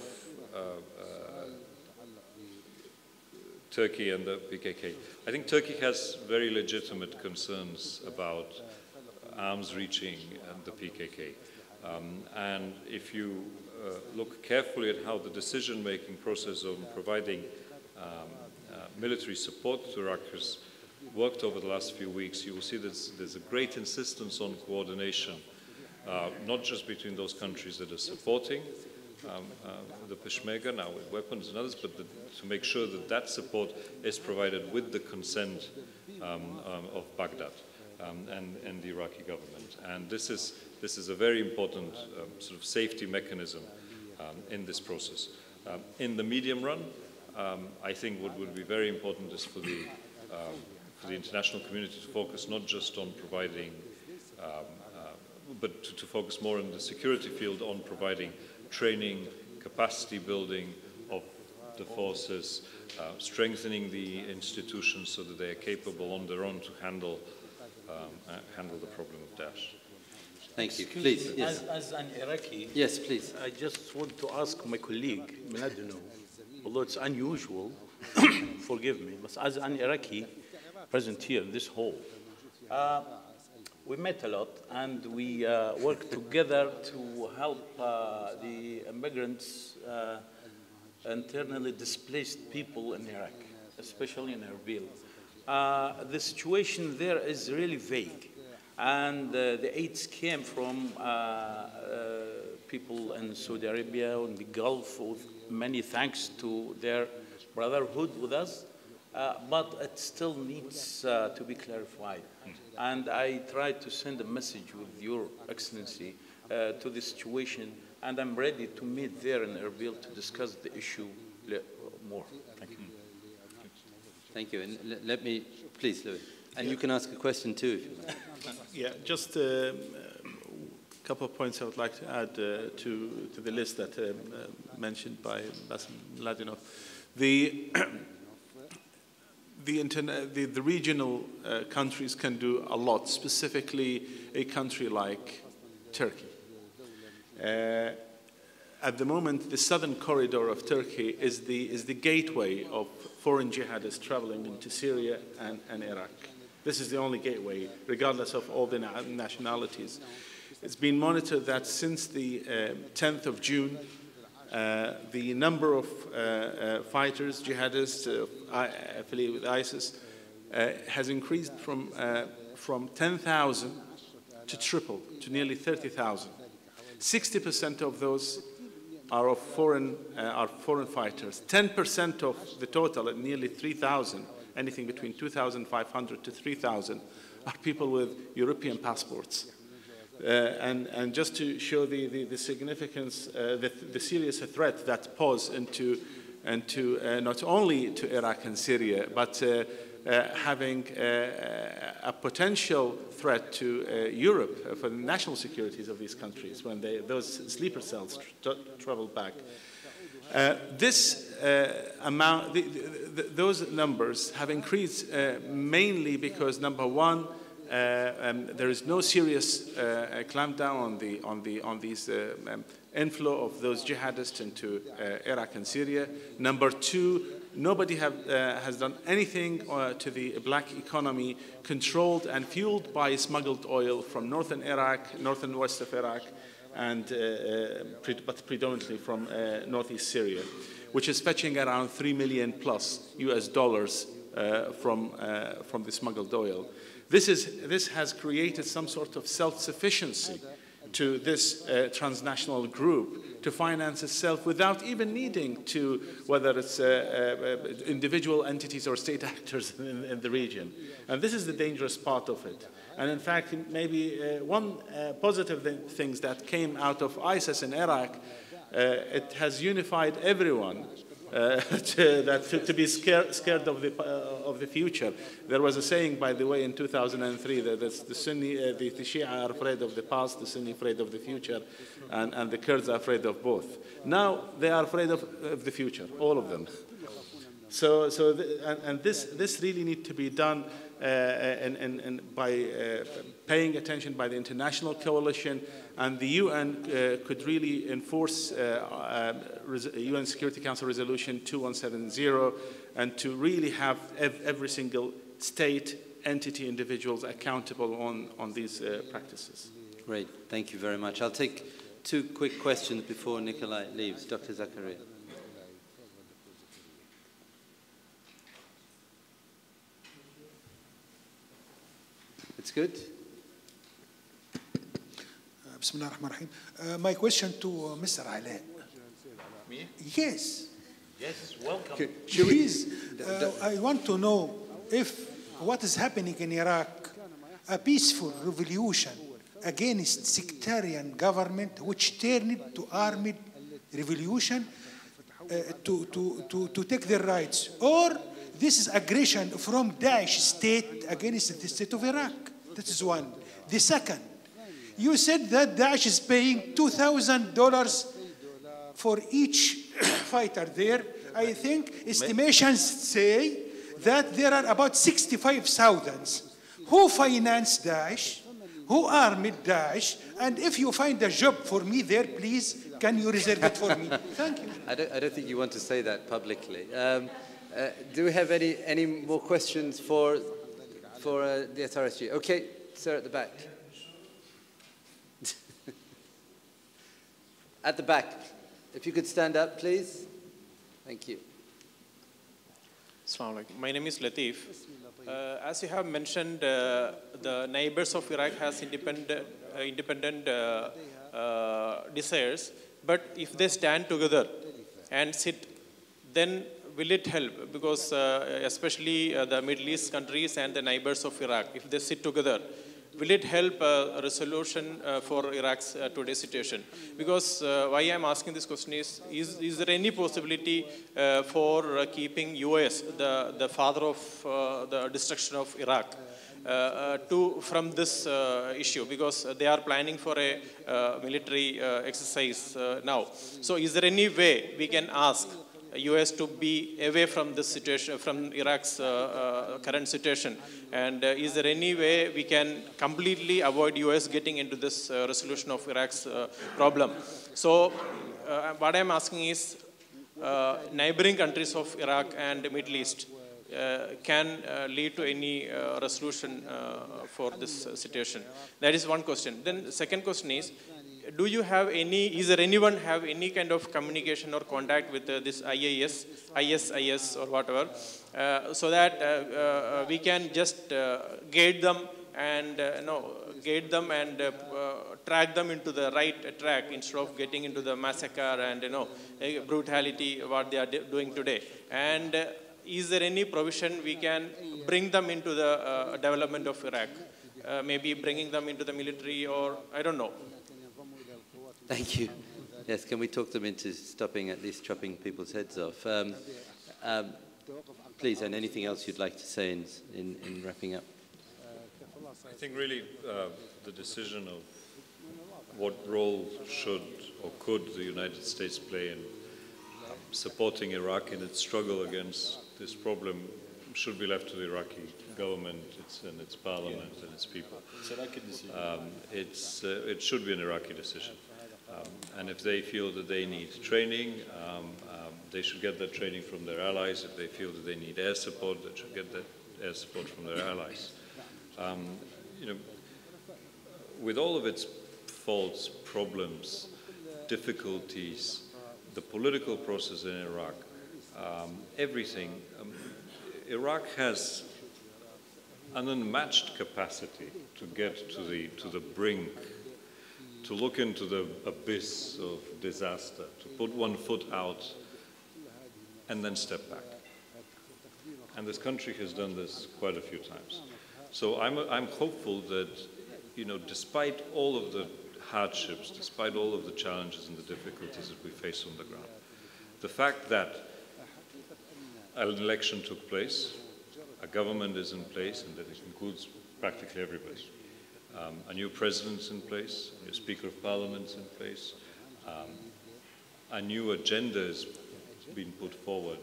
Turkey and the PKK, I think Turkey has very legitimate concerns about arms reaching the PKK. And if you look carefully at how the decision-making process on providing military support to Iraq has worked over the last few weeks, you will see that there's a great insistence on coordination, not just between those countries that are supporting the Peshmerga now with weapons and others, but to make sure that that support is provided with the consent of Baghdad and the Iraqi government. And this is a very important sort of safety mechanism in this process. In the medium run, I think what would be very important is for the international community to focus not just on providing, but to focus more in the security field on providing training, capacity building of the forces, strengthening the institutions so that they are capable on their own to handle the problem of Daesh. Thank you. Please, yes. As an Iraqi, yes, please. I just want to ask my colleague, Minadino, although it's unusual, forgive me, but as an Iraqi present here in this hall, we met a lot and we worked together to help the immigrants, internally displaced people in Iraq, especially in Erbil. the situation there is really vague. And the aids came from people in Saudi Arabia and the Gulf, with many thanks to their brotherhood with us. But it still needs to be clarified. And I tried to send a message with Your Excellency to the situation, and I'm ready to meet there in Erbil to discuss the issue more. Thank you. Thank you. And let me, please, Louis. And you can ask a question too, if you like. Yeah, just a couple of points I would like to add to the list that mentioned by Bassem Mladinov. The regional countries can do a lot, specifically a country like Turkey. At the moment, the southern corridor of Turkey is the gateway of foreign jihadists traveling into Syria and Iraq. This is the only gateway, regardless of all the nationalities. It's been monitored that since the 10th of June, the number of fighters, jihadists affiliated with ISIS, has increased from 10,000 to triple, to nearly 30,000. 60% of those are foreign fighters. 10% of the total, at nearly 3,000, anything between 2,500 to 3,000, are people with European passports. And just to show the significance, the serious threat that poses into not only to Iraq and Syria, but having a potential threat to Europe for the national securities of these countries when those sleeper cells travel back. Those numbers have increased mainly because, number one, there is no serious clampdown on these inflow of those jihadists into Iraq and Syria. Number two, nobody has done anything to the black economy controlled and fueled by smuggled oil from northern Iraq, north and west of Iraq, and but predominantly from northeast Syria, which is fetching around $3 million plus US dollars from the smuggled oil. This has created some sort of self-sufficiency to this transnational group to finance itself without even needing to, whether it's individual entities or state actors in the region. And this is the dangerous part of it. And in fact, maybe one positive things that came out of ISIS in Iraq, it has unified everyone to be scared of the future. There was a saying, by the way, in 2003 that the Shia are afraid of the past, the Sunni afraid of the future, and the Kurds are afraid of both. Now they are afraid of the future, all of them. This really needs to be done by paying attention by the international coalition, and the UN could really enforce UN Security Council Resolution 2170, and to really have every single state, entity, individuals accountable on these practices. Great, thank you very much. I'll take two quick questions before Nikolai leaves. Dr. Zakaria. It's good. My question to Mr. Ala. Me? Yes. Yes, welcome. Okay. Please, I want to know if what is happening in Iraq, a peaceful revolution against sectarian government which turned to armed revolution to take their rights, or this is aggression from Daesh state against the state of Iraq. That is one. The second, you said that Daesh is paying $2,000 for each fighter there. I think estimations say that there are about 65,000. Who financed Daesh? Who armed Daesh? And if you find a job for me there, please, can you reserve it for me? Thank you. I don't think you want to say that publicly. Do we have any more questions for the SRSG? Okay, sir, at the back. At the back. If you could stand up, please. Thank you. Assalamu alaikum. My name is Latif. As you have mentioned, the neighbors of Iraq has independent desires, but if they stand together and sit, then will it help? Because especially the Middle East countries and the neighbors of Iraq, if they sit together, will it help a resolution for Iraq's today's situation? Because why I'm asking this question is there any possibility for keeping US, the father of the destruction of Iraq, from this issue? Because they are planning for a military exercise now. So is there any way we can ask US to be away from this situation, from Iraq's current situation? And is there any way we can completely avoid US getting into this resolution of Iraq's problem? So what I'm asking is, neighboring countries of Iraq and the Middle East can lead to any resolution for this situation? That is one question. Then the second question is, do you have any, is there anyone have any kind of communication or contact with this ISIS or whatever, so that we can just guide them and track them into the right track instead of getting into the massacre and brutality what they are doing today? And is there any provision we can bring them into the development of Iraq? Maybe bringing them into the military, or I don't know. Thank you. Yes, can we talk them into stopping, at least chopping people's heads off? Please, and anything else you'd like to say in wrapping up? I think really the decision of what role should or could the United States play in supporting Iraq in its struggle against this problem should be left to the Iraqi government and its parliament and its people. It's an Iraqi decision. It should be an Iraqi decision. And if they feel that they need training, they should get that training from their allies. If they feel that they need air support, they should get that air support from their allies. With all of its faults, problems, difficulties, the political process in Iraq, everything, Iraq has an unmatched capacity to get to the brink, to look into the abyss of disaster, to put one foot out and then step back. And this country has done this quite a few times. So I'm hopeful that, despite all of the hardships, despite all of the challenges and the difficulties that we face on the ground, the fact that an election took place, a government is in place, and that it includes practically everybody. A new president's in place, a new Speaker of Parliament's in place, a new agenda has been put forward,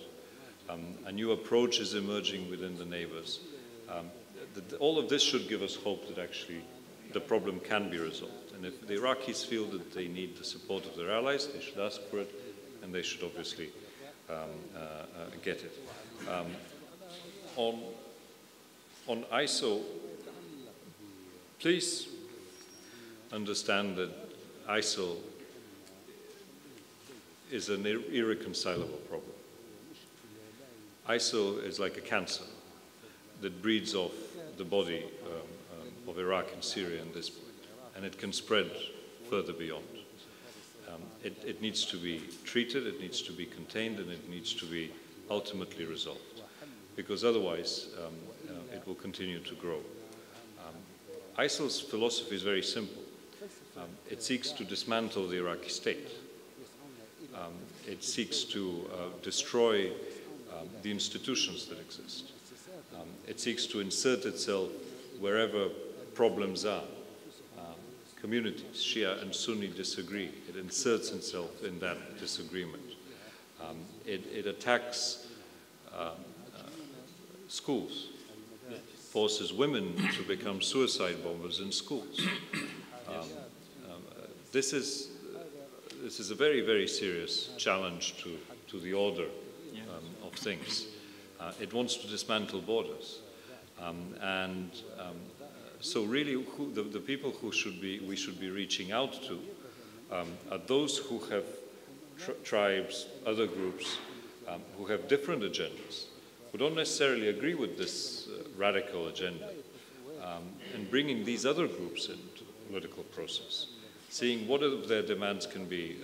a new approach is emerging within the neighbors. All of this should give us hope that actually the problem can be resolved. And if the Iraqis feel that they need the support of their allies, they should ask for it, and they should obviously get it. On ISO, please understand that ISIL is an irreconcilable problem. ISIL is like a cancer that breeds off the body of Iraq and Syria at this point, and it can spread further beyond. It needs to be treated, it needs to be contained, and it needs to be ultimately resolved, because otherwise it will continue to grow. ISIL's philosophy is very simple. It seeks to dismantle the Iraqi state. It seeks to destroy the institutions that exist. It seeks to insert itself wherever problems are. Communities, Shia and Sunni, disagree. It inserts itself in that disagreement. It attacks schools, forces women to become suicide bombers in schools. This is a very, very serious challenge to the order of things. It wants to dismantle borders. So really, the people we should be reaching out to are those who have tribes, other groups, who have different agendas, who don't necessarily agree with this radical agenda, and bringing these other groups into the political process, seeing what of their demands can be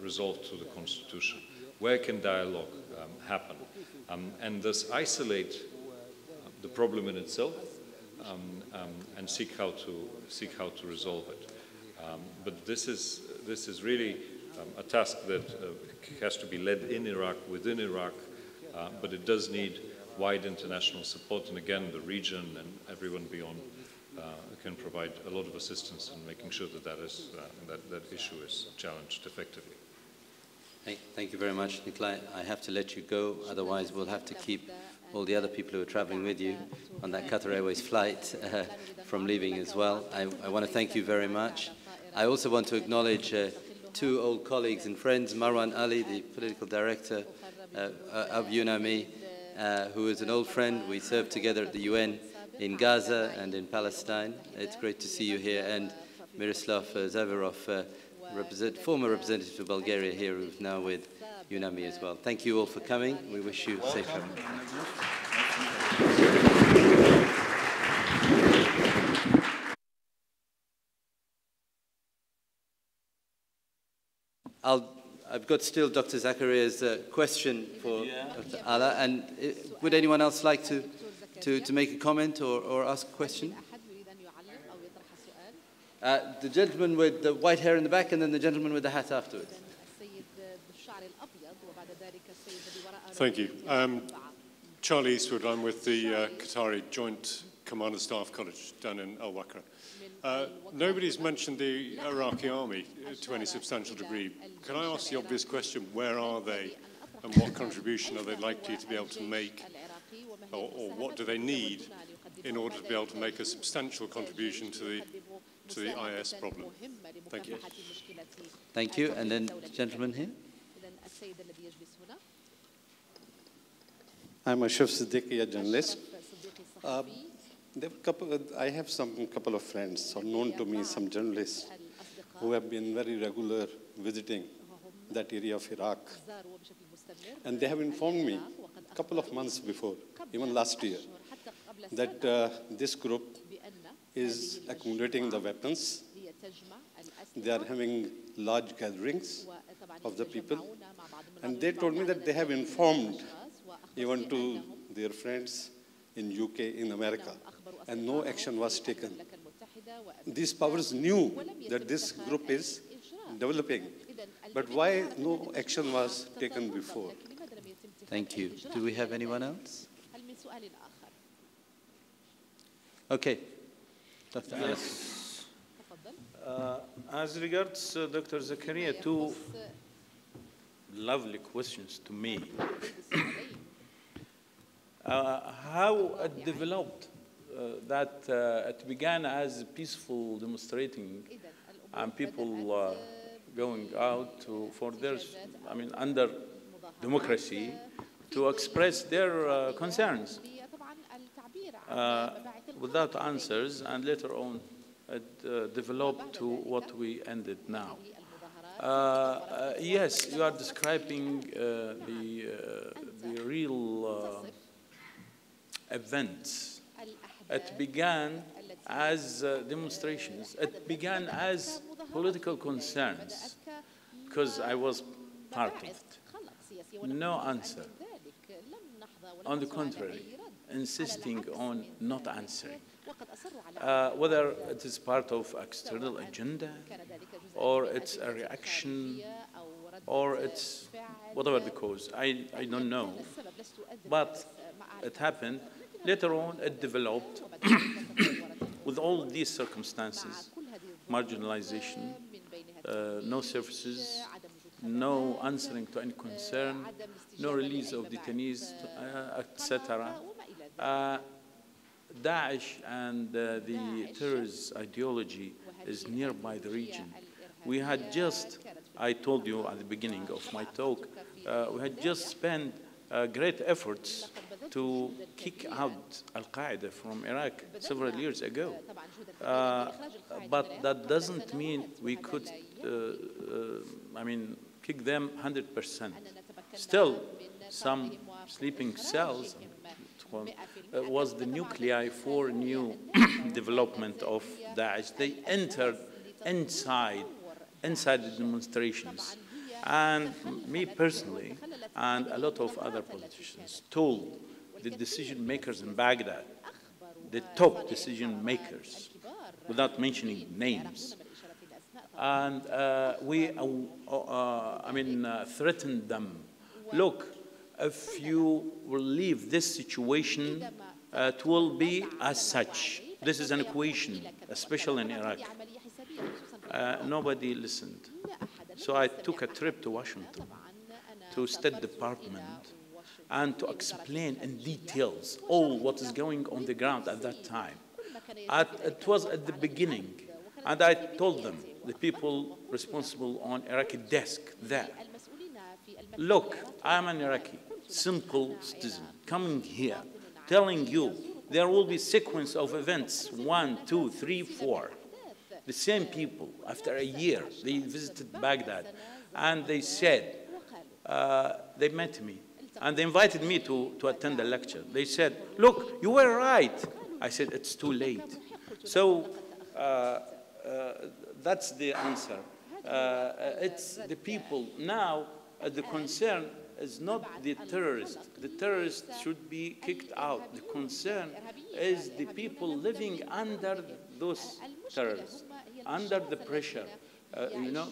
resolved through the Constitution, where can dialogue happen, and thus isolate the problem in itself and seek how to resolve it. But this is really a task that has to be led in Iraq, within Iraq, but it does need wide international support, and again, the region and everyone beyond can provide a lot of assistance in making sure that that issue is challenged effectively. Thank you very much, Nikolai. I have to let you go, otherwise we'll have to keep all the other people who are traveling with you on that Qatar Airways flight from leaving as well. I want to thank you very much. I also want to acknowledge two old colleagues and friends, Marwan Ali, the political director of UNAMI, who is an old friend. We served together at the UN in Gaza and in Palestine. It's great to see you here. And Miroslav Zavarov, former representative of Bulgaria here, who's now with UNAMI as well. Thank you all for coming. We wish you safe travel. I've got still Dr. Zakaria's question for Dr. Ala, and would anyone else like to make a comment or ask a question? The gentleman with the white hair in the back, and then the gentleman with the hat afterwards. Thank you. Charlie Eastwood, I'm with the Qatari Joint Commander Staff College down in Al Wakra. Nobody's mentioned the Iraqi army to any substantial degree. Can I ask the obvious question, where are they and what contribution are they likely to be able to make, or what do they need in order to be able to make a substantial contribution to the IS problem? Thank you. Thank you. And then the gentleman here. I'm Ashraf Siddiqui, a journalist. I have couple of friends, or known to me, some journalists, who have been very regular visiting that area of Iraq. And they have informed me a couple of months before, even last year, that this group is accumulating the weapons. They are having large gatherings of the people. And they told me that they have informed even to their friends in UK, in America, and no action was taken. These powers knew that this group is developing, but why no action was taken before? Thank you. Do we have anyone else? Okay. Dr. Yes. As regards Dr. Zakaria, two lovely questions to me. How it developed, that it began as peaceful demonstrating and people going out for their, under democracy, to express their concerns without answers, and later on it developed to what we ended now. Yes, you are describing the real events. It began as demonstrations. It began as political concerns, because I was part of it. No answer. On the contrary, insisting on not answering. Whether it is part of external agenda, or it's a reaction, or it's whatever the cause, I don't know. But it happened. Later on, it developed with all these circumstances: marginalization, no services, no answering to any concern, no release of detainees, etc. Daesh and the terrorist ideology is nearby the region. We had just, I told you at the beginning of my talk, we had just spent great efforts to kick out Al-Qaeda from Iraq several years ago. But that doesn't mean we could, kick them 100%. Still, some sleeping cells was the nuclei for new development of Daesh. They entered inside the demonstrations. And me personally, and a lot of other politicians, told the decision makers in Baghdad, the top decision makers, without mentioning names, and we threatened them. Look, if you will leave this situation, it will be as such. This is an equation, especially in Iraq. Nobody listened. So I took a trip to Washington, to State Department, and to explain in details all what is going on the ground at that time. It was at the beginning, and I told them, the people responsible on Iraqi desk there, look, I'm an Iraqi, simple citizen, coming here, telling you there will be a sequence of events, 1, 2, 3, 4. The same people, after a year, they visited Baghdad, and they said, they met me, and they invited me to attend a lecture. They said, look, you were right. I said, it's too late. So that's the answer. It's the people. Now, the concern is not the terrorists. The terrorists should be kicked out. The concern is the people living under those terrorists, under the pressure.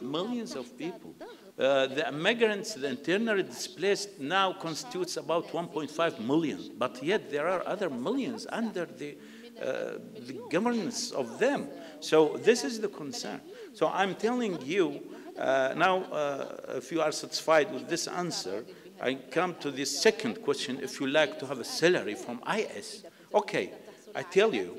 Millions of people. The migrants, the internally displaced, now constitutes about 1.5 million, but yet there are other millions under the governance of them. So this is the concern. So I'm telling you, now, if you are satisfied with this answer, I come to the second question. If you like to have a salary from IS, okay, I tell you,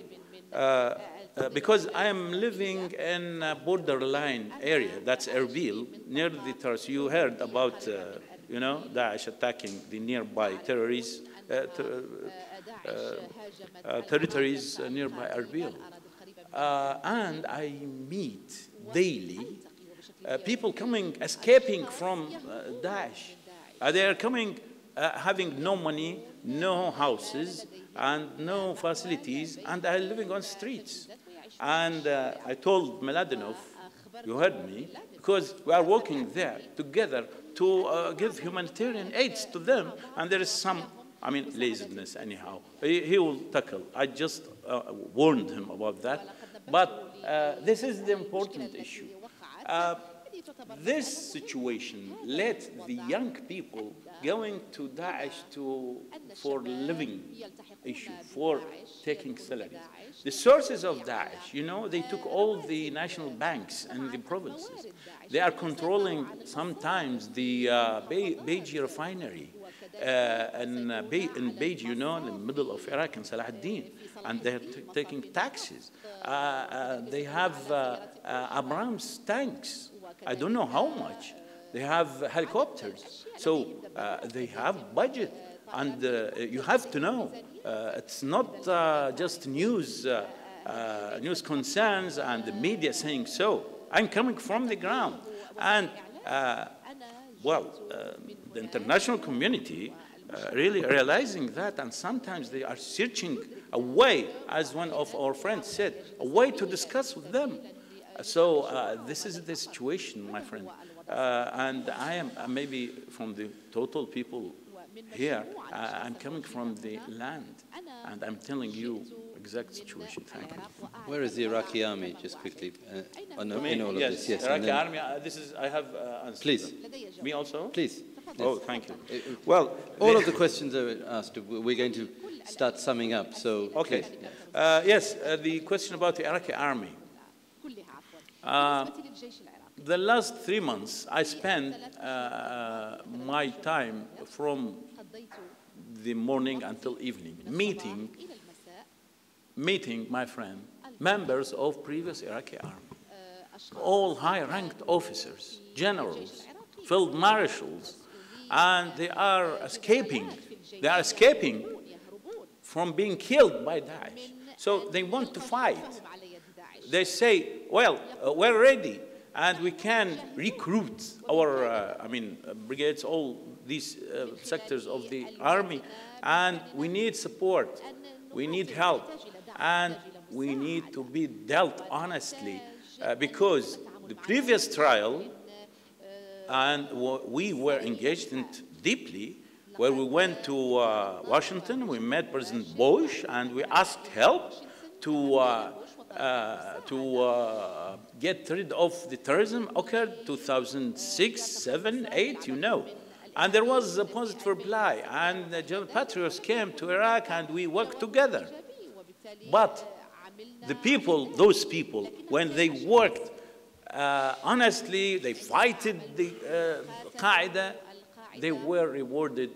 because I am living in a borderline area, that's Erbil, near the terrace. You heard about, Daesh attacking the nearby territories nearby Erbil. And I meet daily people escaping from Daesh. They are coming, having no money, no houses, and no facilities, and are living on streets. And I told Mladenov, you heard me, because we are working there together to give humanitarian aids to them, and there is some, laziness anyhow. He will tackle. I just warned him about that. But this is the important issue. This situation led the young people going to Daesh for living issue, for taking salaries. The sources of Daesh, they took all the national banks in the provinces. They are controlling sometimes the Beji refinery in Beji, in the middle of Iraq, in Salah ad-Din, and they're taking taxes. They have Abrams tanks. I don't know how much. They have helicopters. So they have budget. And you have to know, it's not just news concerns and the media saying so. I'm coming from the ground. And, the international community really realizing that, and sometimes they are searching a way, as one of our friends said, a way to discuss with them. So this is the situation, my friend. And I am maybe from the total people here, I'm coming from the land, and I'm telling you exact situation. Thank you. Where is the Iraqi army, just quickly, in all of this? Yes, Iraqi army, this is, I have answered. Please. Them. Me also? Please. Oh, thank you. Well, all of the questions are asked, we're going to start summing up, so okay. Yes, the question about the Iraqi army. The last 3 months, I spent my time from the morning until evening, meeting my friend, members of previous Iraqi army, all high-ranked officers, generals, field marshals, and they are escaping. They are escaping from being killed by Daesh. So they want to fight. They say, well, we're ready, and we can recruit our, brigades, all these sectors of the army, and we need support, we need help, and we need to be dealt honestly, because the previous trial, and we were engaged in deeply, where we went to Washington, we met President Bush, and we asked help to get rid of the terrorism occurred 2006, 7, 8, you know. And there was a positive reply, and the General Patriots came to Iraq, and we worked together. But the people, those people, when they worked honestly, they fighted the Qaeda, they were rewarded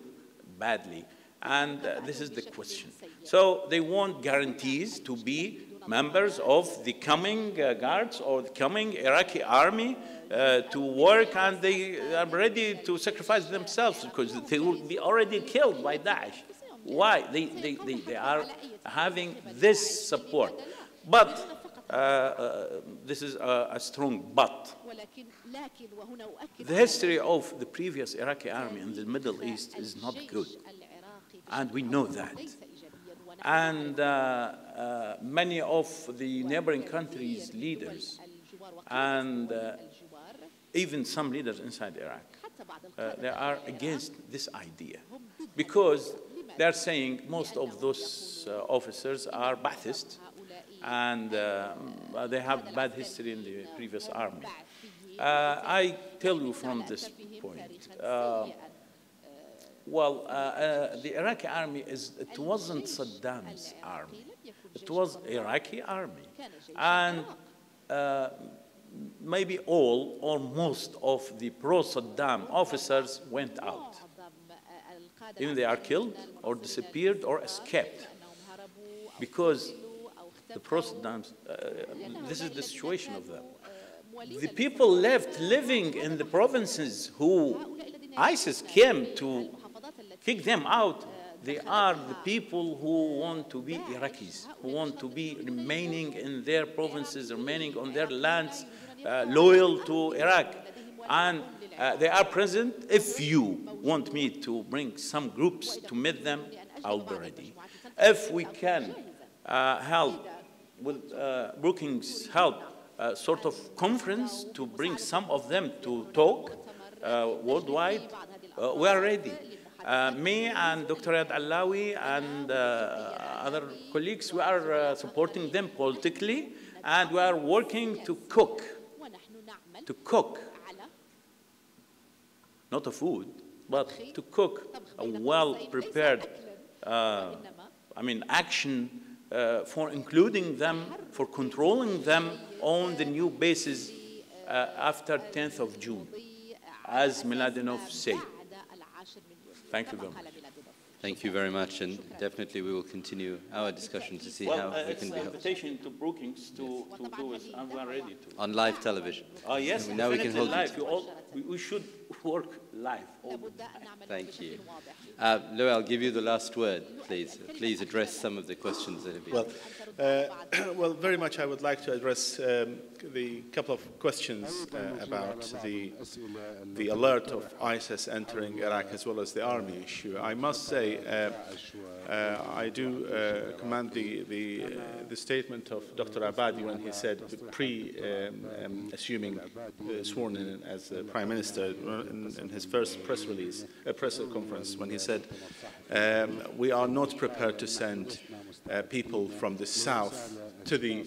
badly. And this is the question. So they want guarantees to be members of the coming guards or the coming Iraqi army to work, and they are ready to sacrifice themselves because they will be already killed by Daesh. Why? They are having this support. But this is a strong but. The history of the previous Iraqi army in the Middle East is not good, and we know that. And many of the neighboring countries' leaders, and even some leaders inside Iraq, they are against this idea, because they're saying most of those officers are Ba'athists, and they have bad history in the previous army. I tell you from this point, the Iraqi army it wasn't Saddam's army. It was Iraqi army. And maybe all or most of the pro-Saddam officers went out. Even they are killed or disappeared or escaped. Because the pro-Saddams, this is the situation of them. The people left living in the provinces who ISIS came to kick them out, they are the people who want to be Iraqis, who want to be remaining in their provinces, remaining on their lands, loyal to Iraq. And they are present. If you want me to bring some groups to meet them, I'll be ready. If we can help with Brookings' help, sort of conference to bring some of them to talk worldwide, we are ready. Me and Dr. Riyad Alawi and other colleagues, we are supporting them politically, and we are working to cook, not a food, but to cook a well-prepared, action for including them, for controlling them on the new bases after 10th of June, as Mladenov said. Thank you very much. Thank you very much, and definitely we will continue our discussion to see how we can be helpful. It's an invitation to Brookings to do it, and we're ready to. On live television. Yes, now we can hold live. We should work live all the time. Thank you. Lou, I'll give you the last word, please. Please address some of the questions that have been. Well, very much I would like to address the couple of questions about the alert of ISIS entering Iraq as well as the army issue. I must say I do commend the statement of Dr. Abadi when he said, assuming sworn in as Prime Minister in his first press conference, when he said, we are not prepared to send people from the south to the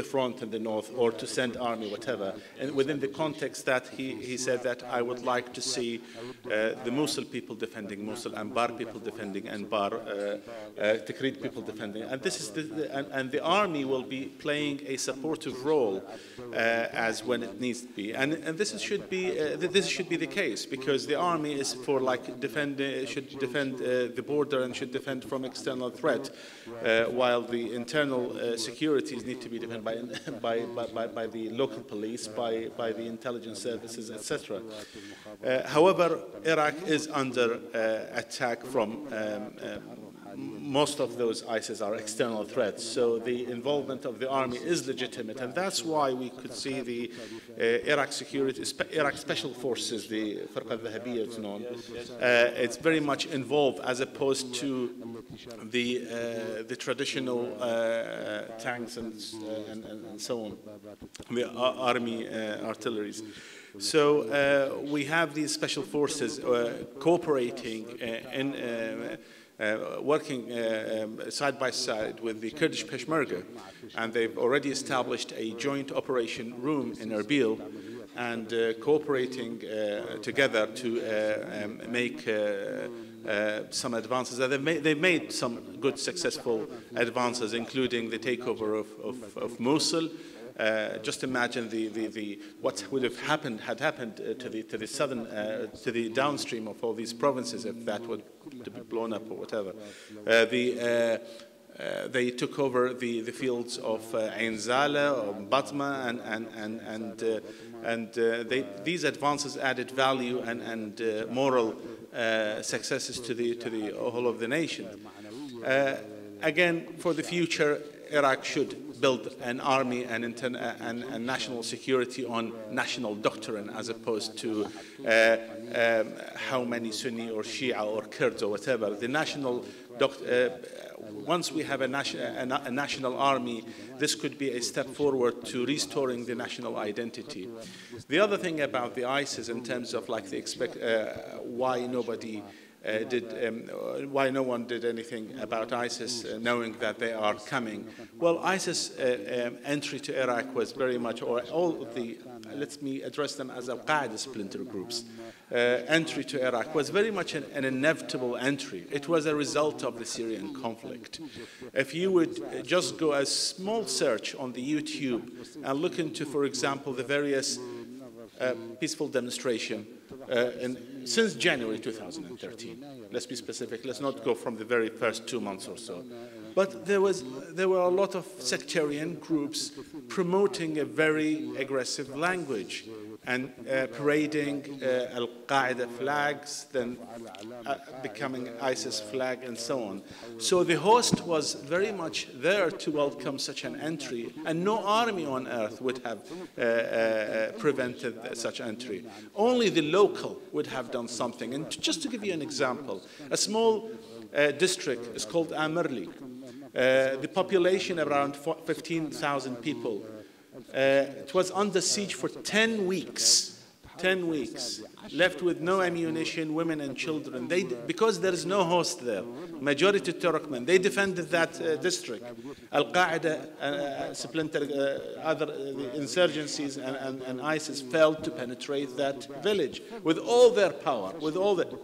front in the north, or to send army, whatever. And within the context that he said that I would like to see the Mosul people defending Mosul, Anbar people defending Anbar, Tikrit people defending. And this is and the army will be playing a supportive role as when it needs to be. And this should be the case, because the army is for should defend the border and should defend from external threat, while the internal securities need to be defended by the local police, by the intelligence services, etc. However, Iraq is under attack from most of those ISIS are external threats. So the involvement of the army is legitimate, and that's why we could see the Iraq Special Forces, the Farqa al-Dhahabiyya it's known, it's very much involved as opposed to the traditional tanks and so on, the army artilleries. So we have these special forces cooperating working side by side with the Kurdish Peshmerga, and they've already established a joint operation room in Erbil, and cooperating together to make some advances. They've made some good, successful advances, including the takeover of Mosul. Just imagine what would have happened to the southern, to the downstream of all these provinces if that were to be blown up or whatever. They took over the fields of Ain Zala or Batma, and these advances added value and moral successes to the whole of the nation. Again, for the future, Iraq should build an army and national security on national doctrine as opposed to how many Sunni or Shia or Kurds or whatever. The national once we have a national army, this could be a step forward to restoring the national identity. The other thing about the ISIS in terms of like why nobody why no one did anything about ISIS knowing that they are coming. Well, ISIS entry to Iraq was very much, or all of the, let me address them as Al-Qaeda splinter groups, entry to Iraq was very much an inevitable entry. It was a result of the Syrian conflict. If you would just go a small search on the YouTube and look into, for example, the various peaceful demonstration since January 2013. Let's be specific. Let's not go from the very first 2 months or so. But there were a lot of sectarian groups promoting a very aggressive language and parading Al-Qaeda flags, then becoming ISIS flag and so on. So the host was very much there to welcome such an entry, and no army on earth would have prevented such entry. Only the local would have done something. And just to give you an example, a small district is called Amirli. The population around 15,000 people. It was under siege for 10 weeks, left with no ammunition, women and children. Because there is no host there, majority Turkmen, they defended that district. Al-Qaeda, other insurgencies and ISIS failed to penetrate that village with all their power,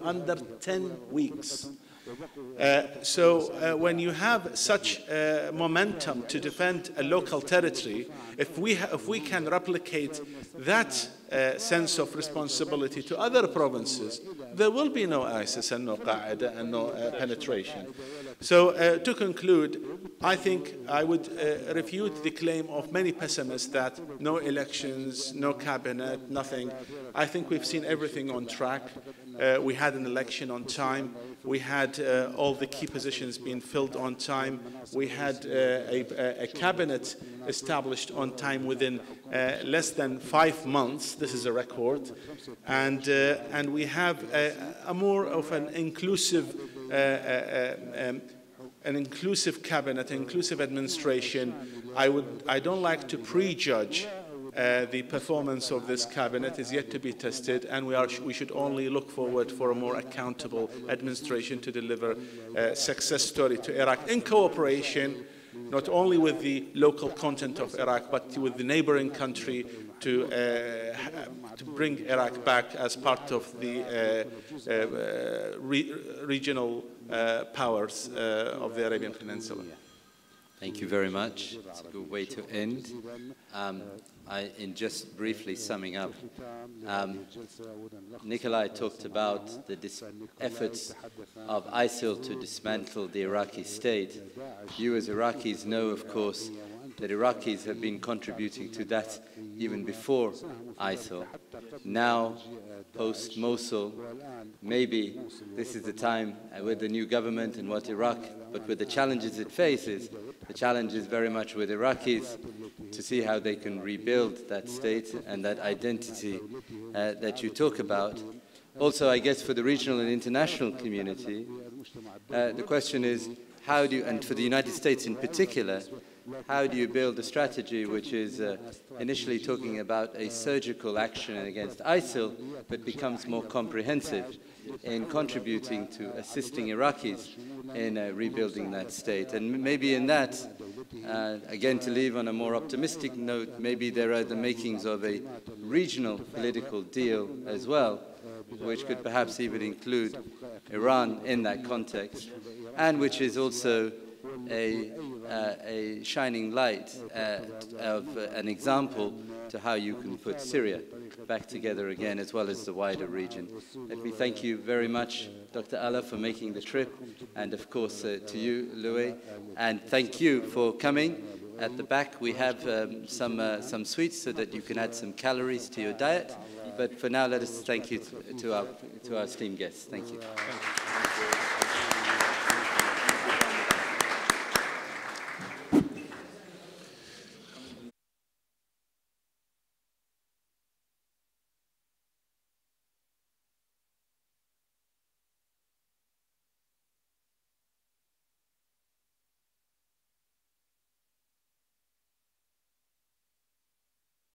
under 10 weeks. So when you have such momentum to defend a local territory, if we can replicate that sense of responsibility to other provinces, there will be no ISIS and no Qaeda and no penetration. So to conclude, I think I would refute the claim of many pessimists that no elections, no cabinet, nothing. I think we've seen everything on track. We had an election on time. We had all the key positions being filled on time. We had a cabinet established on time within less than 5 months. This is a record. And we have a more of an inclusive cabinet, inclusive administration. I don't like to prejudge the performance of this cabinet is yet to be tested, and we should only look forward for a more accountable administration to deliver a success story to Iraq in cooperation, not only with the local content of Iraq, but with the neighboring country to bring Iraq back as part of the regional powers of the Arabian Peninsula. Thank you very much. It's a good way to end. In just briefly summing up, Nikolai talked about the efforts of ISIL to dismantle the Iraqi state. You as Iraqis know, of course, that Iraqis have been contributing to that even before ISIL. Now, post-Mosul, maybe this is the time with the new government and what Iraq, but with the challenges it faces, the challenge is very much with Iraqis to see how they can rebuild that state and that identity that you talk about. Also, I guess for the regional and international community, the question is, how do you, and for the United States in particular, how do you build a strategy which is initially talking about a surgical action against ISIL, but becomes more comprehensive in contributing to assisting Iraqis in rebuilding that state? And maybe in that, again, to leave on a more optimistic note, maybe there are the makings of a regional political deal as well, which could perhaps even include Iran in that context, and which is also a shining light of an example to how you can put Syria back together again, as well as the wider region. Let me thank you very much, Dr. Allah, for making the trip, and of course to you, Louis, and thank you for coming. At the back we have some sweets so that you can add some calories to your diet. But for now, let us thank you to our esteemed guests. Thank you.